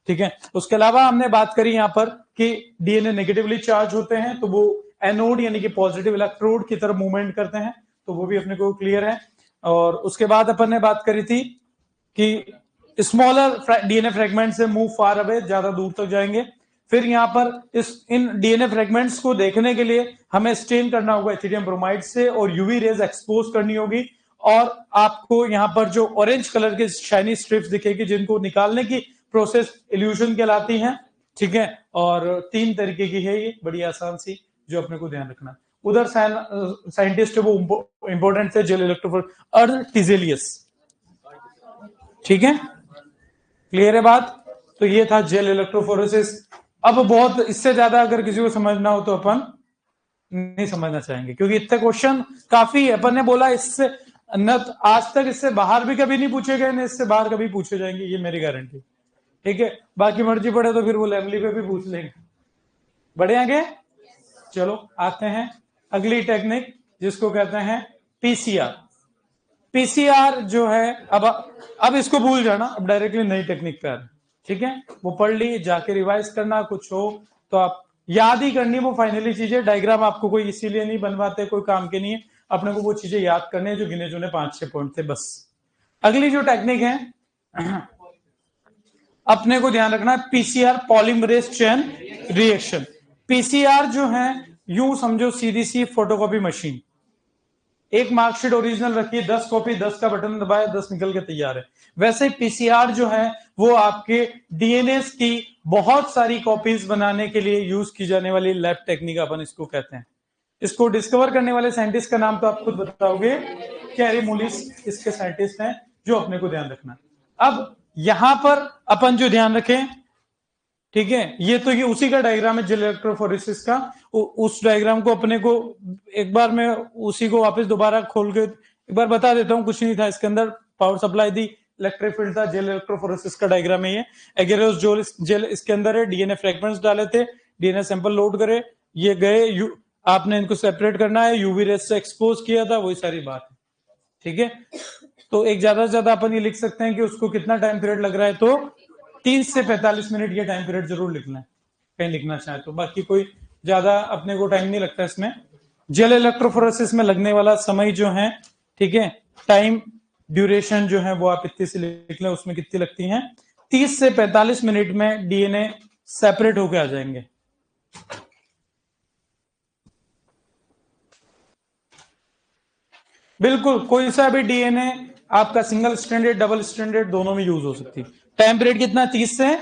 ठीक है। उसके अलावा हमने बात करी यहाँ पर कि डीएनए नेगेटिवली चार्ज होते हैं, तो वो एनोड यानी कि पॉजिटिव इलेक्ट्रोड की तरफ मूवमेंट करते हैं, तो वो भी अपने को क्लियर है। और उसके बाद अपन ने बात करी थी कि स्मॉलर डीएनए फ्रेगमेंट से मूव फार अवे, ज्यादा दूर तक जाएंगे। फिर यहाँ पर इन डीएनए फ्रेगमेंट्स को देखने के लिए हमें स्टेन करना होगा एथिडियम ब्रोमाइड से और यूवी रेज एक्सपोज करनी होगी, और आपको यहाँ पर जो ऑरेंज कलर के शाइनी स्ट्रिप्स दिखेगी जिनको निकालने की प्रोसेस इल्यूशन कहलाती है। ठीक है। और 3 तरीके की है, ये बड़ी आसान सी जो अपने को ध्यान रखना। उधर साइंटिस्ट वो इंपॉर्टेंट थे जेल इलेक्ट्रोफोर टिजेलियस। ठीक है, क्लियर है बात? तो ये था जेल इलेक्ट्रोफोरेसिस। अब बहुत इससे ज्यादा अगर किसी को समझना हो तो अपन नहीं समझना चाहेंगे, क्योंकि इतने क्वेश्चन काफी है। अपन ने बोला इससे न आज तक इससे बाहर भी कभी नहीं पूछे गए, न इससे बाहर कभी पूछे जाएंगे, ये मेरी गारंटी। ठीक है, बाकी मर्जी पड़े तो फिर वो लेवली पे भी पूछ लेंगे। बढ़े आगे, चलो आते हैं अगली टेक्निक जिसको कहते हैं पीसीआर। पीसीआर जो है, अब इसको भूल जाना, अब डायरेक्टली नई टेक्निक पे आ रहे। ठीक है, वो पढ़ ली, जाके रिवाइज करना, कुछ हो तो आप याद ही करनी। वो फाइनली चीजें, डायग्राम आपको कोई इसीलिए नहीं बनवाते, कोई काम के नहीं है, अपने को वो चीजें याद करने जो गिने चुने 5-6 पॉइंट थे बस। अगली जो टेक्निक है अपने को ध्यान रखना है, PCR polymerase chain reaction. PCR जो है यूं समझो सीधी सी फोटोकॉपी मशीन। एक मार्कशीट ओरिजिनल रखिए, 10 कॉपी, 10 का बटन दबाए, 10 निकल के तैयार है। वैसे ही पीसीआर जो है वो आपके डीएनए की बहुत सारी कॉपीज बनाने के लिए यूज की जाने वाली लैब टेक्निक अपन इसको कहते हैं। इसको डिस्कवर करने वाले साइंटिस्ट का नाम तो आप खुद बताओगे, कैरी मुलिस इसके साइंटिस्ट हैं, जो अपने को ध्यान रखना। अब यहां पर अपन जो ध्यान रखें, ठीक है, ये तो ये उसी का डायग्राम है जेल इलेक्ट्रोफोरेसिस का। उस डायग्राम को अपने को एक बार मैं उसी को वापस दोबारा खोल के एक बार बता देता हूं। कुछ नहीं था इसके अंदर, पावर सप्लाई दी, इलेक्ट्रिक फील्ड था, जेल इलेक्ट्रोफोरेसिस का डायग्राम है ये। एगेरोस जेल इसके अंदर है, डीएनए फ्रेगमेंट्स डाले थे, डीएनए सैंपल लोड करे, ये गए, आपने इनको सेपरेट करना है, यूवी रेस से एक्सपोज किया था, वही सारी बात है। ठीक है, तो एक ज्यादा से ज्यादा अपन ये लिख सकते हैं कि उसको कितना टाइम पीरियड लग रहा है, तो 30 से 45 मिनट ये टाइम पीरियड जरूर लिखना है कहीं लिखना चाहे तो। बाकी कोई ज्यादा अपने को टाइम नहीं लगता इसमें। जेल इलेक्ट्रोफोरेसिस में लगने वाला समय जो है, ठीक है, टाइम ड्यूरेशन जो है वो आप इतनी से लिख लें, उसमें कितनी लगती है, 30 से 45 मिनट में डीएनए सेपरेट होकर आ जाएंगे। बिल्कुल, कोई सा भी डीएनए आपका सिंगल स्ट्रैंडेड, डबल स्ट्रैंडेड दोनों में यूज हो सकती है। टाइम पीरियड कितना, 30 से,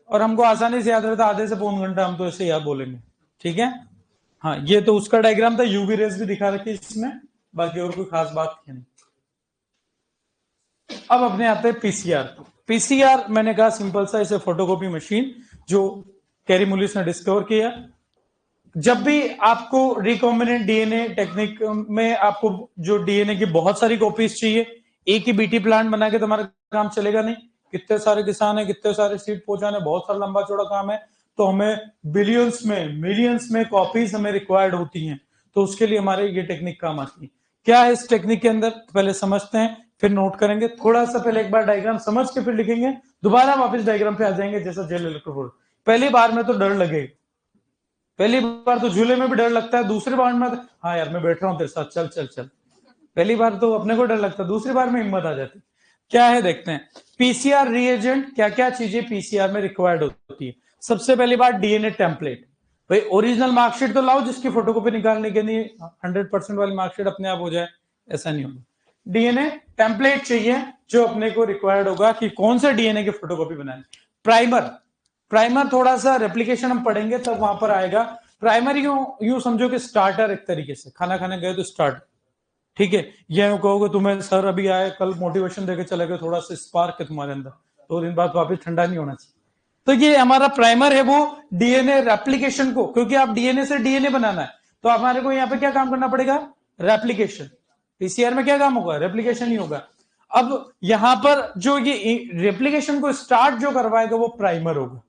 और हमको आसानी से याद रहता आधे से पौन घंटा, हम तो ऐसे याद बोलेंगे। ठीक है, हाँ, ये तो उसका डायग्राम था, यूवी रेस भी दिखा रखी इसमें, बाकी और कोई खास बात नहीं। अब अपने आते हैं पीसीआर। पीसीआर मैंने कहा सिंपल सा, इसे फोटोकॉपी मशीन जो कैरी मुलिस ने डिस्कवर किया। जब भी आपको रिकॉम्बिनेंट डीएनए टेक्निक में आपको जो डीएनए की बहुत सारी कॉपीज चाहिए, एक ही बीटी प्लांट बना के तुम्हारा काम चलेगा नहीं, कितने सारे किसान है, कितने सारे सीड पहुंचाने, बहुत सारा लंबा चौड़ा काम है, तो हमें बिलियंस में मिलियंस में कॉपीज हमें रिक्वायर्ड होती हैं, तो उसके लिए हमारे ये टेक्निक काम आती है। क्या है इस टेक्निक के अंदर पहले समझते हैं, फिर नोट करेंगे थोड़ा सा, पहले एक बार डायग्राम समझ के फिर लिखेंगे, दोबारा वापस डायग्राम पे आ जाएंगे। जैसा जेल इलेक्ट्रोड, पहली बार में तो डर लगेगा, पहली बार तो झूले में भी डर लगता है, दूसरी बार में हाँ यार मैं बैठ रहा हूँ तेरे साथ, चल चल चल, पहली बार तो अपने को डर लगता है, दूसरी बार में हिम्मत आ जाती। क्या है देखते हैं, पीसीआर रिएजेंट, क्या क्या चीजें पीसीआर में रिक्वायर्ड होती है। सबसे पहली बात डीएनए टेम्पलेट, भाई ओरिजिनल मार्कशीट तो लाओ जिसकी फोटोकॉपी निकालने के लिए 100% वाली मार्कशीट अपने आप हो जाए, ऐसा नहीं होगा। डीएनए टेम्पलेट चाहिए जो अपने को रिक्वायर्ड होगा कि कौन से डीएनए की फोटोकॉपी बनानी। प्राइमर, प्राइमर थोड़ा सा रेप्लिकेशन हम पढ़ेंगे तब वहां पर आएगा। प्राइमर यूं समझो कि स्टार्टर, एक तरीके से खाना खाने गए तो स्टार्ट, ठीक है, ये कहोगे तुम्हें सर अभी आए कल मोटिवेशन देके चले गए, थोड़ा सा स्पार्क है तुम्हारे अंदर, 2 दिन बाद वापस ठंडा नहीं होना चाहिए। तो ये हमारा प्राइमर है वो डीएनए रेप्लिकेशन को, क्योंकि आप डीएनए से डीएनए बनाना है तो हमारे को यहाँ पे क्या काम करना पड़ेगा, रेप्लिकेशन। पीसीआर में क्या काम होगा, रेप्लिकेशन ही होगा। अब यहां पर जो ये रेप्लिकेशन को स्टार्ट जो करवाएगा वो प्राइमर होगा।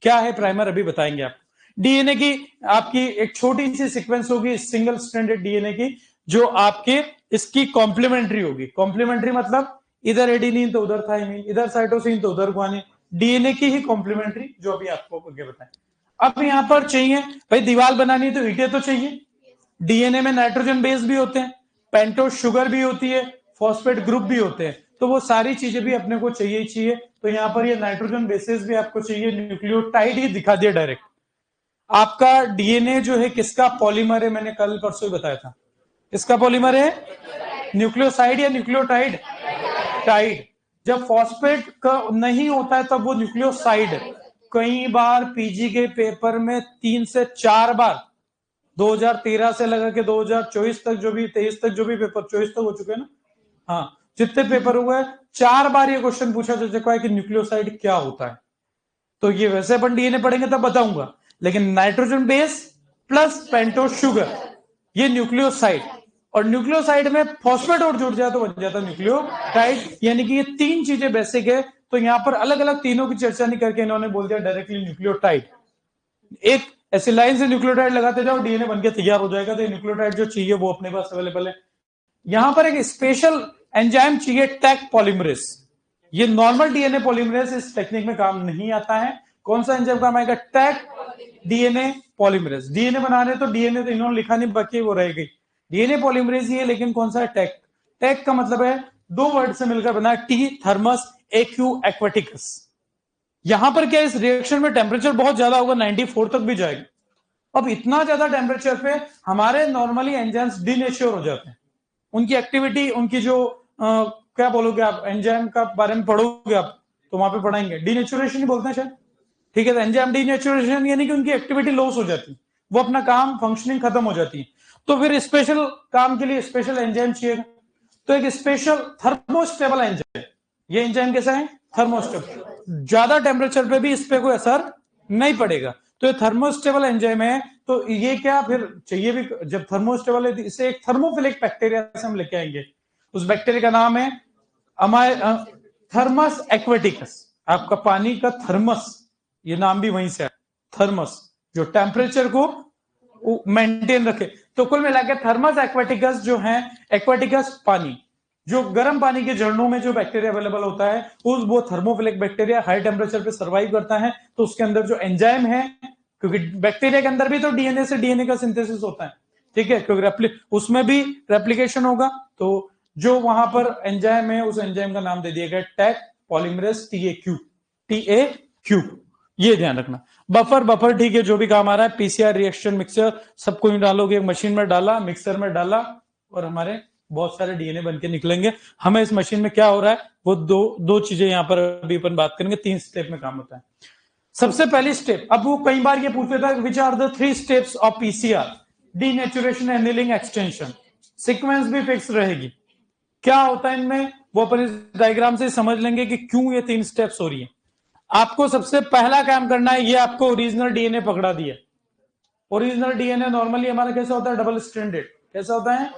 क्या है प्राइमर अभी बताएंगे आप। डीएनए की आपकी एक छोटी सी सीक्वेंस होगी सिंगल स्ट्रैंडेड डीएनए की, जो आपके इसकी कॉम्प्लीमेंट्री होगी। कॉम्प्लीमेंट्री मतलब इधर एडेनिन तो उधर थाइमिन, इधर साइटोसिन तो उधर ग्वानिन, डीएनए की ही कॉम्प्लीमेंट्री, जो अभी आपको आगे बताएं। अब यहां पर चाहिए भाई दीवार बनानी तो ईंटें तो चाहिए, डीएनए में नाइट्रोजन बेस भी होते हैं, पेंटोस शुगर भी होती है, फॉस्फेट ग्रुप भी होते हैं, तो वो सारी चीजें भी अपने को चाहिए ही चाहिए। तो यहाँ पर ये नाइट्रोजन बेसिस भी आपको चाहिए, न्यूक्लियोटाइड ही दिखा दिया डायरेक्ट। आपका डीएनए जो है किसका पॉलीमर है, मैंने कल परसों ही बताया था, किसका पॉलीमर है, न्यूक्लियोसाइड या न्यूक्लियोटाइड, टाइड। जब फॉस्फेट का नहीं होता है तब वो न्यूक्लियोसाइड। कई बार पीजी के पेपर में 3 से 4 बार 2013 से लगा के 2024 तक जो भी 23 तक जो भी पेपर, 24 तक हो चुके हैं ना, हाँ जितने पेपर हुए 4 बार ये क्वेश्चन पूछा जा चुका है कि न्यूक्लियोसाइड क्या होता है। तो ये वैसे अपन डीएनए पढ़ेंगे तब बताऊंगा, लेकिन nitrogen base plus pentose sugar ये न्यूक्लियोसाइड, और न्यूक्लियोसाइड में फॉस्फेट और जुड़ जाए तो बन जाता है न्यूक्लियोटाइड। यानी कि ये 3 चीजें बेसिक है, तो यहां पर अलग अलग तीनों की चर्चा नहीं करके इन्होंने बोल दिया डायरेक्टली न्यूक्लियोटाइड। एक ऐसे लाइन से न्यूक्लियोटाइड लगाते जाओ, डीएनए बनके तैयार हो जाएगा। तो न्यूक्लियोटाइड जो चाहिए वो अपने पास अवेलेबल है। यहां पर एक स्पेशल एंजाइम चाहिए, टैक पॉलीमरेज। ये नॉर्मल डीएनए पॉलीमरेज इस टेक्निक में काम नहीं आता है। कौन सा एंजाइम काम आएगा, टैक डीएनए पॉलीमरेज। डीएनए बनाने तो डीएनए तो इन्होंने लिखा नहीं, बाकी वो रह गई, डीएनए पॉलीमरेज ही है, लेकिन कौन सा है, टैक। टैक का मतलब है 2 वर्ड से मिलकर बना, टी थर्मस एक्यू एक्वाटिकस। यहां पर क्या, इस रिएक्शन में टेम्परेचर बहुत ज्यादा होगा, 94 तक भी जाएगा। अब इतना ज्यादा टेम्परेचर पे हमारे नॉर्मली एंजाइम्स डिनेचर हो जाते हैं, उनकी एक्टिविटी, उनकी जो क्या बोलोगे आप, एंजाइम का बारे में पढ़ोगे आप तो वहां पे पढ़ाएंगे, डिनेचुरेशन ही बोलते हैं शायद, ठीक है। तो एंजाइम डिनेचुरेशन यानी कि उनकी एक्टिविटी लॉस हो जाती है, वो अपना काम फंक्शनिंग खत्म हो जाती है। तो फिर स्पेशल काम के लिए स्पेशल एंजाइम चाहिए, तो एक स्पेशल थर्मोस्टेबल एंजाइम। ये एंजाइम कैसा है, थर्मोस्टेबल, ज्यादा टेम्परेचर पे भी इस पे कोई असर नहीं पड़ेगा, तो ये थर्मोस्टेबल एंजाइम है। तो ये क्या फिर चाहिए भी, जब थर्मोस्टेबल है इसे एक थर्मोफिलिक बैक्टीरिया से हम लेके आएंगे, उस बैक्टीरिया का नाम है थर्मस एक्वेटिकस। आपका पानी का थर्मस, ये नाम भी वहीं से है, थर्मस, जो टेम्परेचर को मेंटेन रखे। तो कुल मिलाकर थर्मस एक्वेटिकस जो है, एक्वेटिकस पानी, जो गर्म पानी के झरनों में जो बैक्टीरिया अवेलेबल होता है, उस वो थर्मोफिलिक बैक्टीरिया हाई टेम्परेचर पे सर्वाइव करता है। तो उसके अंदर जो एंजाइम है, क्योंकि बैक्टीरिया के अंदर भी तो डीएनए से डीएनए का सिंथेसिस होता है, ठीक है, क्योंकि उसमें भी रेप्लिकेशन होगा। तो जो वहां पर एंजाइम है, उस एंजाइम का नाम दे दिया गया टैक पॉलीमरेज, टीएक्यू, ये ध्यान रखना। बफर, बफर ठीक है, जो भी काम आ रहा है, पीसीआर रिएक्शन मिक्सर सबको ही डालोगे, मशीन में डाला, मिक्सर में डाला, और हमारे बहुत सारे डीएनए बनके निकलेंगे। हमें इस मशीन में क्या हो रहा है वो दो चीजें यहां पर अभी अपन बात करेंगे, 3 स्टेप में काम होता है। सबसे पहली स्टेप, अब वो कई बार ये पूछता था which are the 3 steps of PCR, denaturation, annealing, extension. Sequence भी फिक्स रहेगी, क्या होता है इनमें वो अपन इस डायग्राम से समझ लेंगे कि क्यों ये 3 स्टेप्स हो रही है। आपको सबसे पहला काम करना है, ये आपको ओरिजिनल डीएनए पकड़ा दिया। ओरिजिनल डीएनए नॉर्मली हमारा कैसा होता है, डबल स्ट्रैंडेड। कैसा होता है,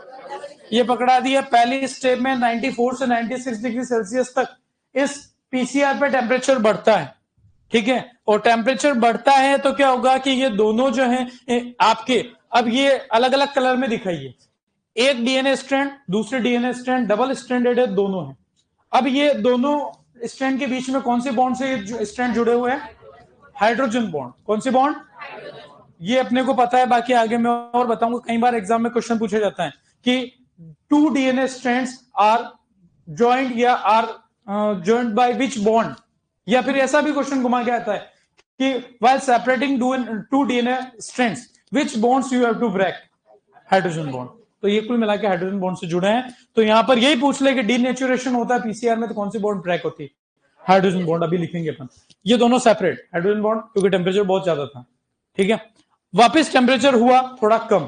ये पकड़ा दिया पहली स्टेप में 94 से 96 डिग्री सेल्सियस तक इस पीसीआर पे टेम्परेचर बढ़ता है, ठीक है। और टेम्परेचर बढ़ता है तो क्या होगा कि ये दोनों जो है आपके, अब ये अलग अलग कलर में दिखाइए, एक डीएनए स्ट्रैंड दूसरे डीएनए स्ट्रैंड डबल स्ट्रैंडेड है, दोनों है। अब ये दोनों स्ट्रैंड के बीच में कौन से बॉन्ड से स्ट्रैंड जुड़े हुए हैं? Hydrogen bond. कौन से बॉन्ड? ये अपने को पता है, बाकी आगे मैं और बताऊंगा। कई बार एग्जाम में क्वेश्चन पूछा जाता है कि two DNA strands are joint या are joint by which bond, या फिर ऐसा भी क्वेश्चन घुमा के आता है कि while separating two DNA strands which bonds you have to break? Hydrogen bond. तो ये कुल मिला के हाइड्रोजन बॉन्ड से जुड़े हैं। तो यहां पर यही पूछ ले कि डीनेचुरेशन होता है पीसीआर में तो कौन सी बॉन्ड ब्रेक होती है? Hydrogen bond. अभी लिखेंगे अपन ये दोनों सेपरेट हाइड्रोजन बॉन्ड, क्योंकि टेम्परेचर बहुत ज्यादा था, ठीक है। वापिस टेम्परेचर हुआ थोड़ा कम,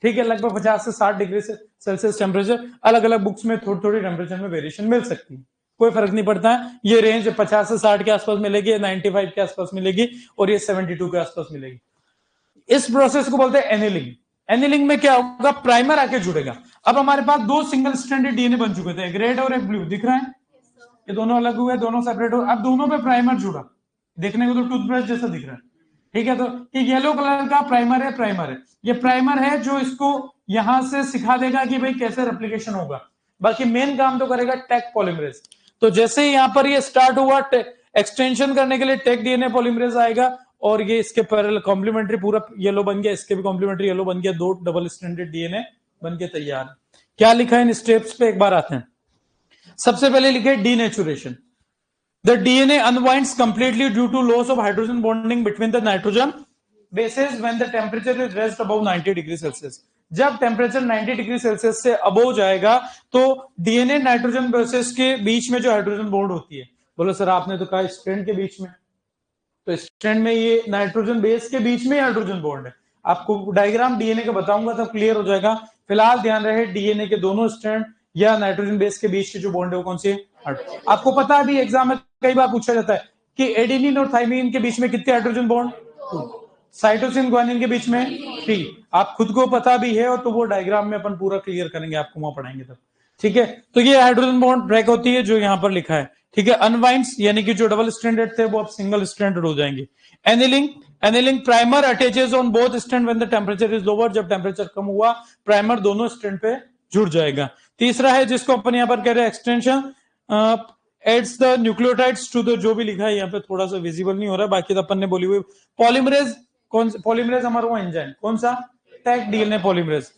ठीक है, लगभग 50 से 60 डिग्री सेल्सियस टेम्परेचर। अलग अलग बुक्स में थोड़ी थोड़ी टेम्परेचर में वेरिएशन मिल सकती है, कोई फर्क नहीं पड़ता है। ये रेंज 50 से 60 के आसपास मिलेगी, 95 के आसपास मिलेगी, और ये 72 के आसपास मिलेगी। इस प्रोसेस को बोलते हैं एनिलिंग। एनिलिंग में क्या होगा? प्राइमर आके जुड़ेगा। अब हमारे पास दो सिंगल स्ट्रैंडेड डीएनए बन चुके थे, एक रेड और एक ब्लू, दिख रहा है? ये दोनों अलग हुए, दोनों सेपरेट हुए। अब दोनों पे प्राइमर जुड़ा, देखने को तो टूथब्रश जैसा दिख रहा है, ठीक है। तो ये येलो कलर का प्राइमर है, प्राइमर है, ये प्राइमर है जो इसको यहां से सिखा देगा कि भाई कैसे रेप्लिकेशन होगा। बाकी मेन काम तो करेगा टेक पॉलीमरेज। तो जैसे ही यहां पर ये स्टार्ट हुआ, एक्सटेंशन करने के लिए टेक डीएनए पॉलीमरेज आएगा, और ये इसके पैरेलल कॉम्प्लीमेंट्री पूरा येलो बन गया, इसके भी कॉम्प्लीमेंट्री येलो बन गया, दो डबल स्टैंडर्ड डीएनए बन के तैयार है। क्या लिखा है इन स्टेप्स पे एक बार आते हैं। सबसे पहले लिखे denaturation. The DNA unwinds completely due to loss of hydrogen bonding between the nitrogen bases when the temperature is raised above 90 degree Celsius. जब टेम्परेचर 90 डिग्री सेल्सियस से अबव जाएगा तो डीएनए नाइट्रोजन बेसेस के बीच में जो हाइड्रोजन बॉन्ड होती है, बोलो सर आपने तो कहा स्ट्रैंड के बीच में, तो स्ट्रैंड में ये नाइट्रोजन बेस के बीच में हाइड्रोजन बॉन्ड है। आपको डायग्राम डीएनए का बताऊंगा तब क्लियर हो जाएगा। फिलहाल ध्यान रहे डीएनए के दोनों स्ट्रैंड या नाइट्रोजन बेस के बीच के जो बॉन्ड है वो कौन से? आपको पता है, भी एग्जाम में कई बार पूछा जाता है कि एडेनिन और थाइमिन के बीच में कितने हाइड्रोजन बॉन्ड? साइटोसिन ग्वानिन के बीच में 3। आप खुद को पता भी है, और तो वो डायग्राम में अपन पूरा क्लियर करेंगे, आपको वहां पढ़ाएंगे तब, ठीक है। तो ये हाइड्रोजन बॉन्ड ब्रेक होती है जो यहां पर लिखा है, ठीक है। अनवाइंड्स यानी कि जो डबल स्टैंडर्ड थे वो अब सिंगल स्टैंडर्ड हो जाएंगे। Annealing, annealing primer attaches on both stand when the temperature is lower. जब टेम्परेचर कम हुआ प्राइमर दोनों स्टैंड पे जुड़ जाएगा। तीसरा है जिसको अपन यहां पर कह रहे हैं extension, adds the nucleotides to the, जो भी लिखा है यहाँ पे थोड़ा सा विजिबल नहीं हो रहा है, बाकी तो अपन ने बोली हुई। पॉलीमरेज, कौन पॉलीमरेज? हमारा वो एंजाइम कौन सा? Taq DNA polymerase.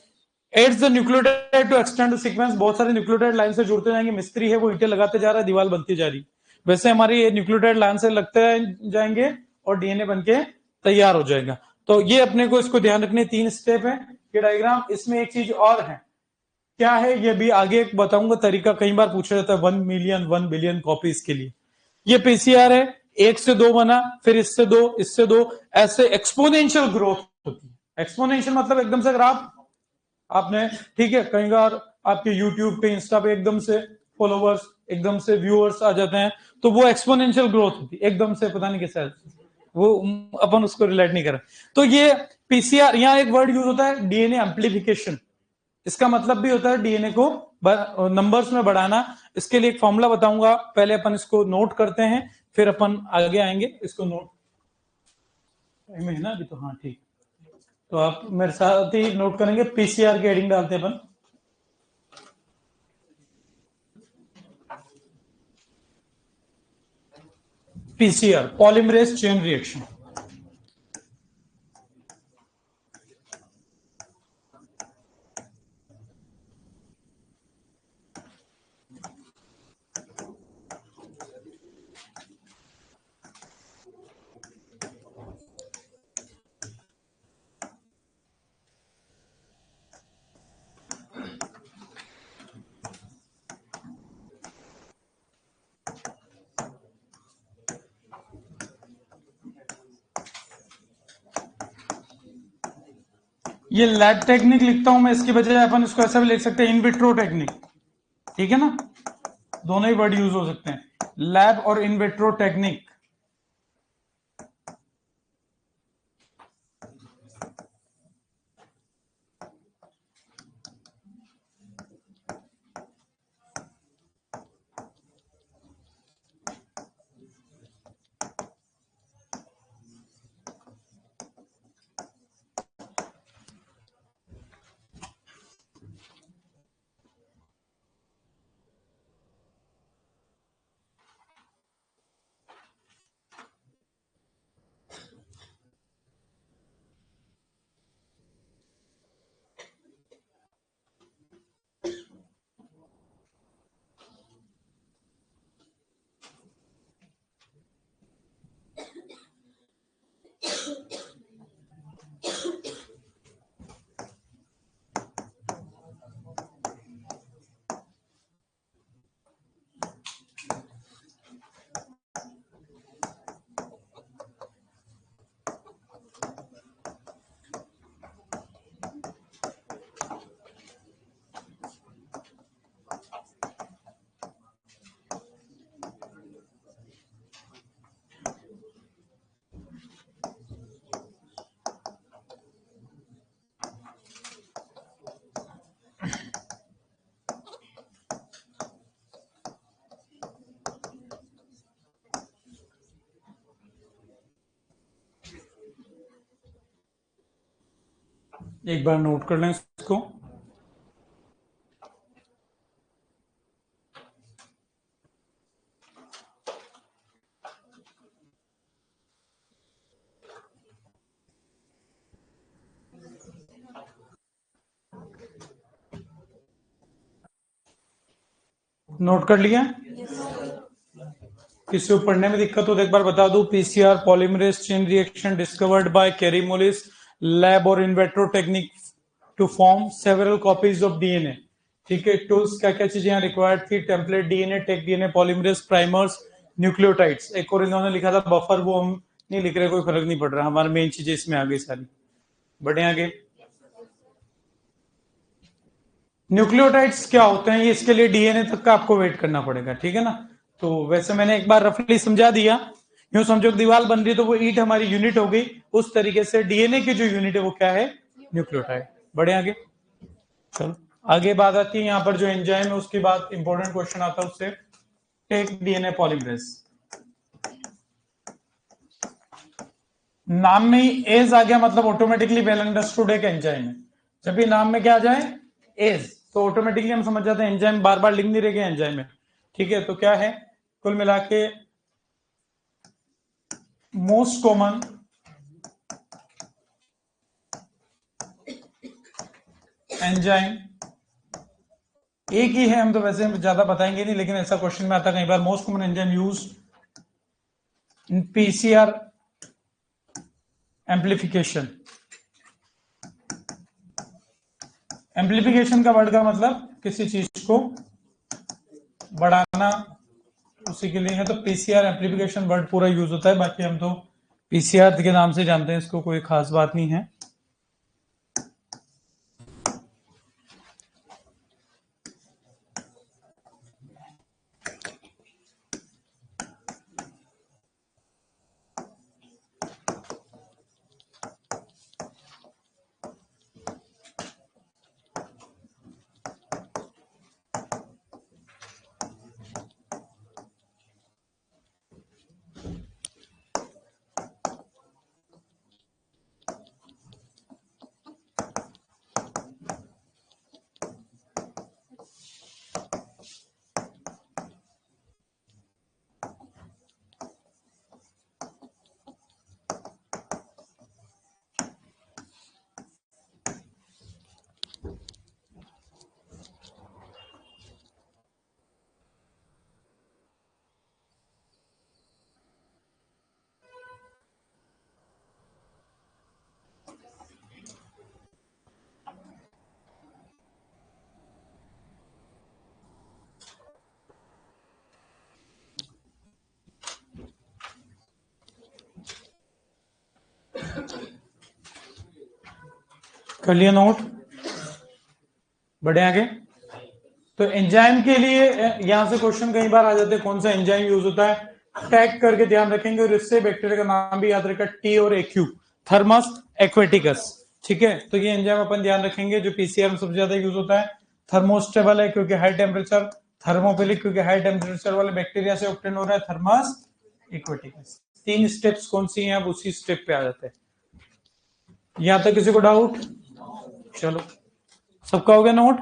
Adds the nucleotide to extend the sequence. बहुत सारे न्यूक्लियोटाइड लाइन से जुड़ते जाएंगे, मिस्त्री है वो ईंटें लगाते जा रहा है, दीवार बनती जा रही। वैसे हमारी ये न्यूक्लियोटाइड लाइन से लगते जाएंगे और डीएनए बनके तैयार हो जाएगा। तो ये अपने को इसको ध्यान रखने 3 स्टेप है ये डायग्राम। इसमें एक चीज और है, क्या है ये भी आगे बताऊंगा तरीका। कई बार पूछा जाता है 1 मिलियन 1 बिलियन कॉपीज के लिए। ये पीसीआर है, 1 से 2 बना, फिर इससे 2, इससे 2, ऐसे एक्सपोनेंशियल ग्रोथ होती है। एक्सपोनेंशियल मतलब एकदम से ग्राफ आपने, ठीक है, कई बार आपके यूट्यूब पे इंस्टा पे एकदम से फॉलोवर्स एकदम से व्यूअर्स आ जाते हैं, तो वो एक्सपोनेंशियल ग्रोथ होती है एकदम से, पता नहीं कैसे वो, अपन उसको रिलेट नहीं कर रहे। तो ये पीसीआर, यहां एक वर्ड यूज होता है डीएनए एम्प्लीफिकेशन। इसका मतलब भी होता है डीएनए को नंबर्स में बढ़ाना। इसके लिए एक फॉर्मूला बताऊंगा, पहले अपन इसको नोट करते हैं, फिर अपन आगे आएंगे। इसको नोट है ना अभी तो, हाँ ठीक। तो आप मेरे साथ ही नोट करेंगे, पीसीआर की हेडिंग डालते हैं अपन। PCR polymerase chain reaction. ये लैब टेक्निक लिखता हूं मैं, इसकी बजाय अपन इसको ऐसा भी लिख सकते हैं, इन विट्रो टेक्निक, ठीक है ना। दोनों ही वर्ड यूज हो सकते हैं, लैब और इन विट्रो टेक्निक। एक बार नोट कर लें इसको। नोट कर लिया? किसी को पढ़ने में दिक्कत हो तो एक बार बता दूं। PCR polymerase chain reaction discovered by Kary Mullis lab और in vitro technique to form several copies of DNA. ठीक है, टूल्स क्या क्या चीजें यहाँ रिक्वायर्ड थी? Template DNA, Taq DNA, polymerase, primers, nucleotides. एक और इन्होंने लिखा था बफर, वो हम नहीं लिख रहे, कोई फर्क नहीं पड़ रहा, हमारी मेन चीजें इसमें आ गई सारी। बढ़े आगे। न्यूक्लियोटाइड्स क्या होते हैं, ये इसके लिए डीएनए तक का आपको वेट करना पड़ेगा, ठीक है ना। तो वैसे मैंने एक बार रफली समझा दिया। यूं समझो कि दीवार बन रही है तो वो ईंट हमारी यूनिट हो गई, उस तरीके से डीएनए की जो यूनिट है वो क्या है? न्यूक्लियोटाइड। बढ़े आगे। चलो आगे बात आती है यहाँ पर जो एंजाइम है उसके बाद इंपॉर्टेंट क्वेश्चन आता है उससे। Taq DNA polymerase. नाम में ही एज आ गया मतलब ऑटोमेटिकली वेल अंडरस्टूड एक एंजाइम है। जब भी नाम में क्या आ जाए एज, तो ऑटोमेटिकली हम समझ जाते हैं एंजाइम, बार बार लिख नहीं रहे एंजाइम है। ठीक है, तो क्या है कुल मिला के मोस्ट कॉमन एंजाइम एक ही है, हम तो वैसे ज्यादा बताएंगे नहीं, लेकिन ऐसा क्वेश्चन में आता कई बार। Most common enzyme use in PCR amplification. Amplification का वर्ड का मतलब किसी चीज को बढ़ाना, उसी के लिए है। तो पीसीआर एम्प्लीफिकेशन वर्ड पूरा यूज होता है, बाकी हम तो पीसीआर के नाम से जानते हैं इसको, कोई खास बात नहीं है। कर लिया नोट? बढ़े आगे। तो एंजाइम के लिए यहां से क्वेश्चन कई बार आ जाते हैं, कौन सा एंजाइम यूज होता है टैग करके ध्यान रखेंगे, और इससे बैक्टीरिया का नाम भी याद रखा, टी और एक्यू, थर्मस एक्वेटिकस। ठीक है, तो ये एंजाइम अपन ध्यान रखेंगे जो पीसीआर में सबसे ज्यादा यूज होता है। थर्मोस्टेबल है क्योंकि हाई टेम्परेचर, थर्मोफिलिक क्योंकि हाई टेम्परेचर वाले बैक्टीरिया से ऑब्टेन हो रहा है, थर्मस एक्वेटिकस। तीन स्टेप्स कौन सी हैं, अब उसी स्टेप पे आ जाते हैं। यहां तक किसी को डाउट? चलो सबका हो गया नोट?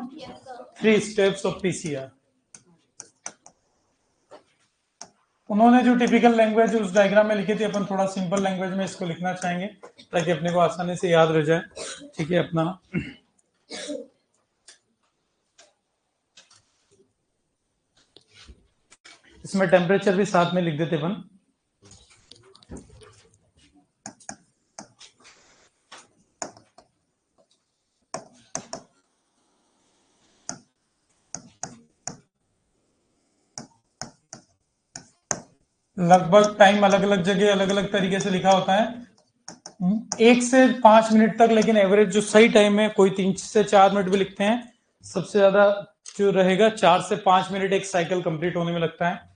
3 steps of PCR. उन्होंने जो टिपिकल लैंग्वेज उस डायग्राम में लिखी थी, अपन थोड़ा सिंपल लैंग्वेज में इसको लिखना चाहेंगे ताकि अपने को आसानी से याद रह जाए। ठीक है, अपना इसमें टेम्परेचर भी साथ में लिख देते अपन। लगभग टाइम अलग अलग जगह अलग अलग तरीके से लिखा होता है, 1 से 5 मिनट तक, लेकिन एवरेज जो सही टाइम है कोई 3 से 4 मिनट भी लिखते हैं। सबसे ज्यादा जो रहेगा 4 से 5 मिनट एक साइकिल कंप्लीट होने में लगता है।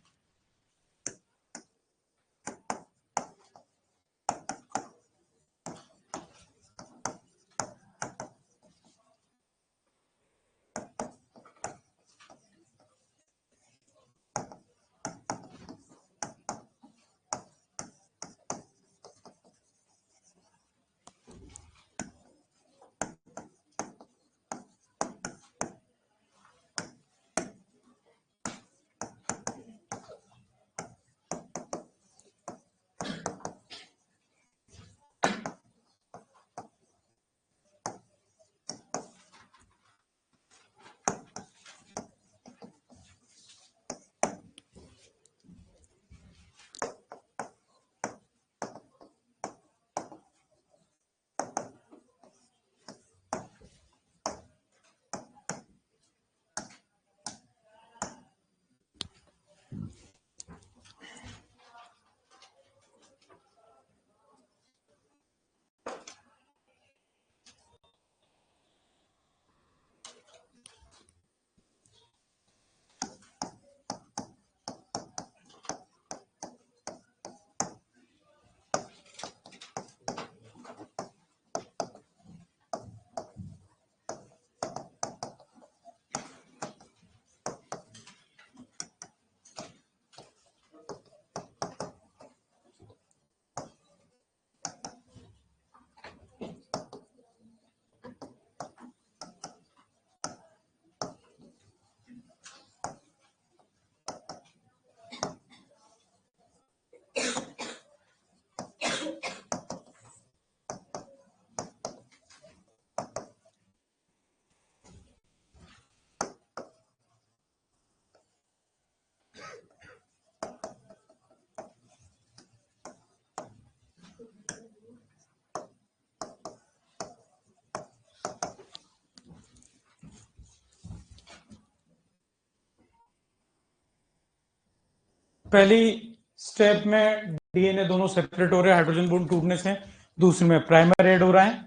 पहली स्टेप में डीएनए दोनों सेपरेट हो रहे हैं हाइड्रोजन बॉन्ड टूटने से, दूसरे में प्राइमर ऐड हो रहा है,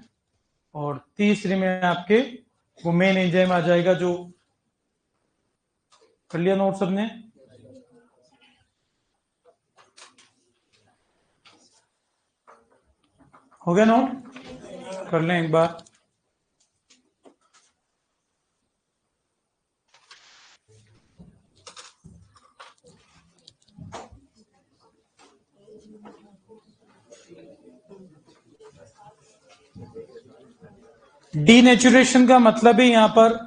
और तीसरे में आपके वो मेन एंजाइम आ जाएगा जो कर लिया नोट सबने। हो गया नोट? कर लें एक बार। डीनेचुरेशन का मतलब ही यहां पर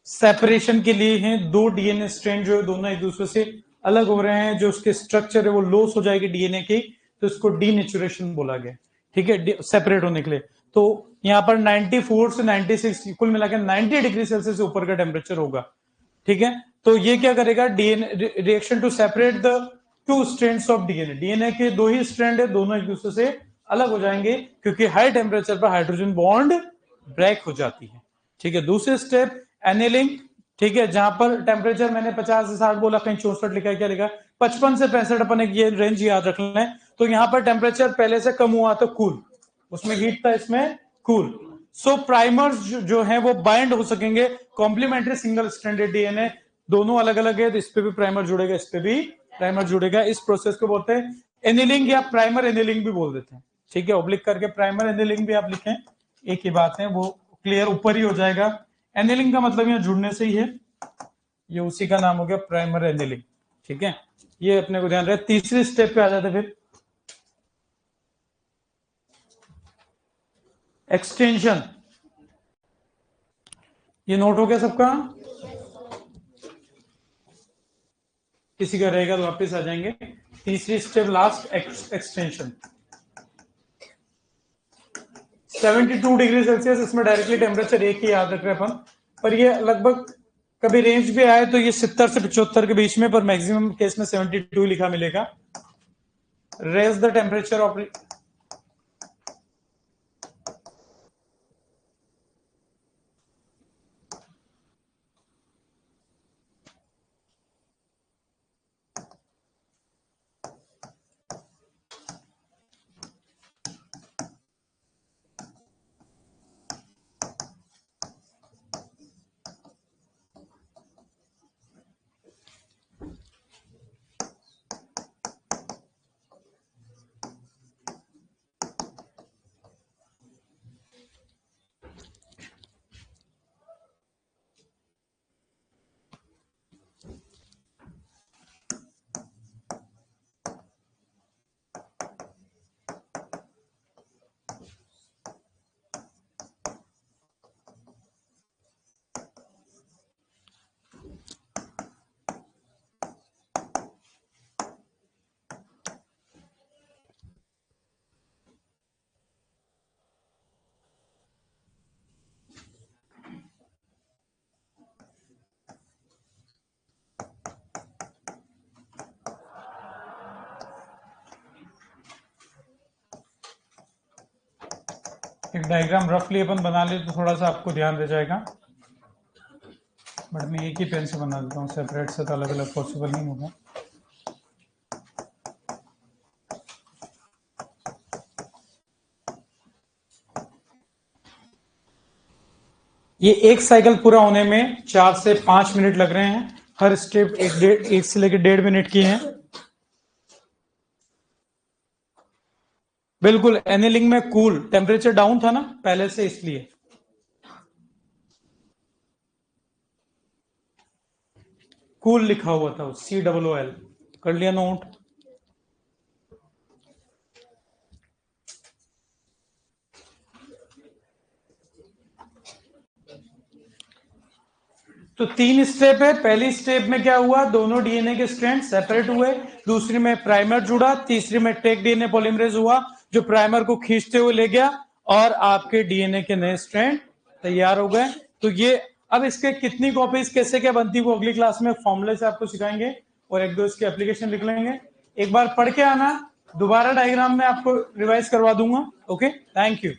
सेपरेशन के लिए है। दो डीएनए स्ट्रैंड जो है दोनों एक दूसरे से अलग हो रहे हैं, जो उसके स्ट्रक्चर है वो लॉस हो जाएगी डीएनए की, तो इसको डीनेचुरेशन बोला गया। ठीक है, सेपरेट होने के लिए। तो यहां पर 94 से 96 कुल मिलाकर 90 डिग्री सेल्सियस से ऊपर का टेम्परेचर होगा। ठीक है, तो ये क्या करेगा, DNA reaction to separate the two strands of DNA. DNA के दो ही स्ट्रैंड है, दोनों एक दूसरे से अलग हो जाएंगे क्योंकि हाई टेम्परेचर पर हाइड्रोजन बॉन्ड ब्रेक हो जाती है। ठीक है, दूसरे स्टेप एनेलिंग। ठीक है, जहां पर टेम्परेचर मैंने 50 से 60 बोला, कहीं 64 लिखा है, क्या लिखा, 55 से 65 अपन एक ये रेंज याद रख लें। तो यहां पर टेम्परेचर पहले से कम हुआ तो कूल, उसमें हीट था, इसमें कूल। सो प्राइमर्स जो है वो बाइंड हो सकेंगे। कॉम्प्लीमेंट्री सिंगल स्ट्रैंडेड डीएनए दोनों अलग अलग है, तो इस पे भी प्राइमर जुड़ेगा, इस पे भी प्राइमर जुड़ेगा। इस प्रोसेस को बोलते हैं एनिलिंग या प्राइमर एनिलिंग भी बोल देते हैं। ठीक है, ऑब्लिक करके प्राइमर एनिलिंग भी आप लिखें, एक ही बात है, वो क्लियर ऊपर ही हो जाएगा। एनिलिंग का मतलब यहां जुड़ने से ही है, ये उसी का नाम हो गया प्राइमर एनिलिंग। ठीक है, ये अपने को ध्यान रहे। तीसरी स्टेप पे आ जाते फिर एक्सटेंशन। ये नोट हो गया सबका? किसी का रहेगा तो वापस आ जाएंगे। तीसरी step last, extension. 72 degree Celsius, इसमें डायरेक्टली टेम्परेचर एक ही याद रख रहे अपन, पर ये लगभग कभी रेंज भी आए तो ये 70 से 75 के बीच में, पर मैक्सिमम केस में 72 लिखा मिलेगा। रेज द टेम्परेचर ऑफ, एक डायग्राम रफली अपन बना ले तो थोड़ा सा आपको ध्यान रह जाएगा, बट मैं एक ही पेन से बना देता हूँ, सेपरेट से तो अलग अलग पॉसिबल नहीं होगा। ये एक साइकिल पूरा होने में 4 से 5 मिनट लग रहे हैं। हर स्टेप एक से लेकर 1.5 मिनट की है। बिल्कुल, एनिलिंग में कूल, टेम्परेचर डाउन था ना पहले से, इसलिए कूल लिखा हुआ था, COOL। कर लिया नोट? तो 3 स्टेप है। पहली स्टेप में क्या हुआ, दोनों डीएनए के स्ट्रैंड सेपरेट हुए। दूसरी में प्राइमर जुड़ा। तीसरी में टेक डीएनए पॉलीमरेज हुआ जो प्राइमर को खींचते हुए ले गया, और आपके डीएनए के नए स्ट्रैंड तैयार हो गए। तो ये अब इसके कितनी कॉपीज कैसे क्या बनती है वो अगली क्लास में फॉर्मूले से आपको सिखाएंगे, और एक दो इसके एप्लीकेशन लिख लेंगे। एक बार पढ़ के आना, दोबारा डायग्राम में आपको रिवाइज करवा दूंगा। Okay, thank you.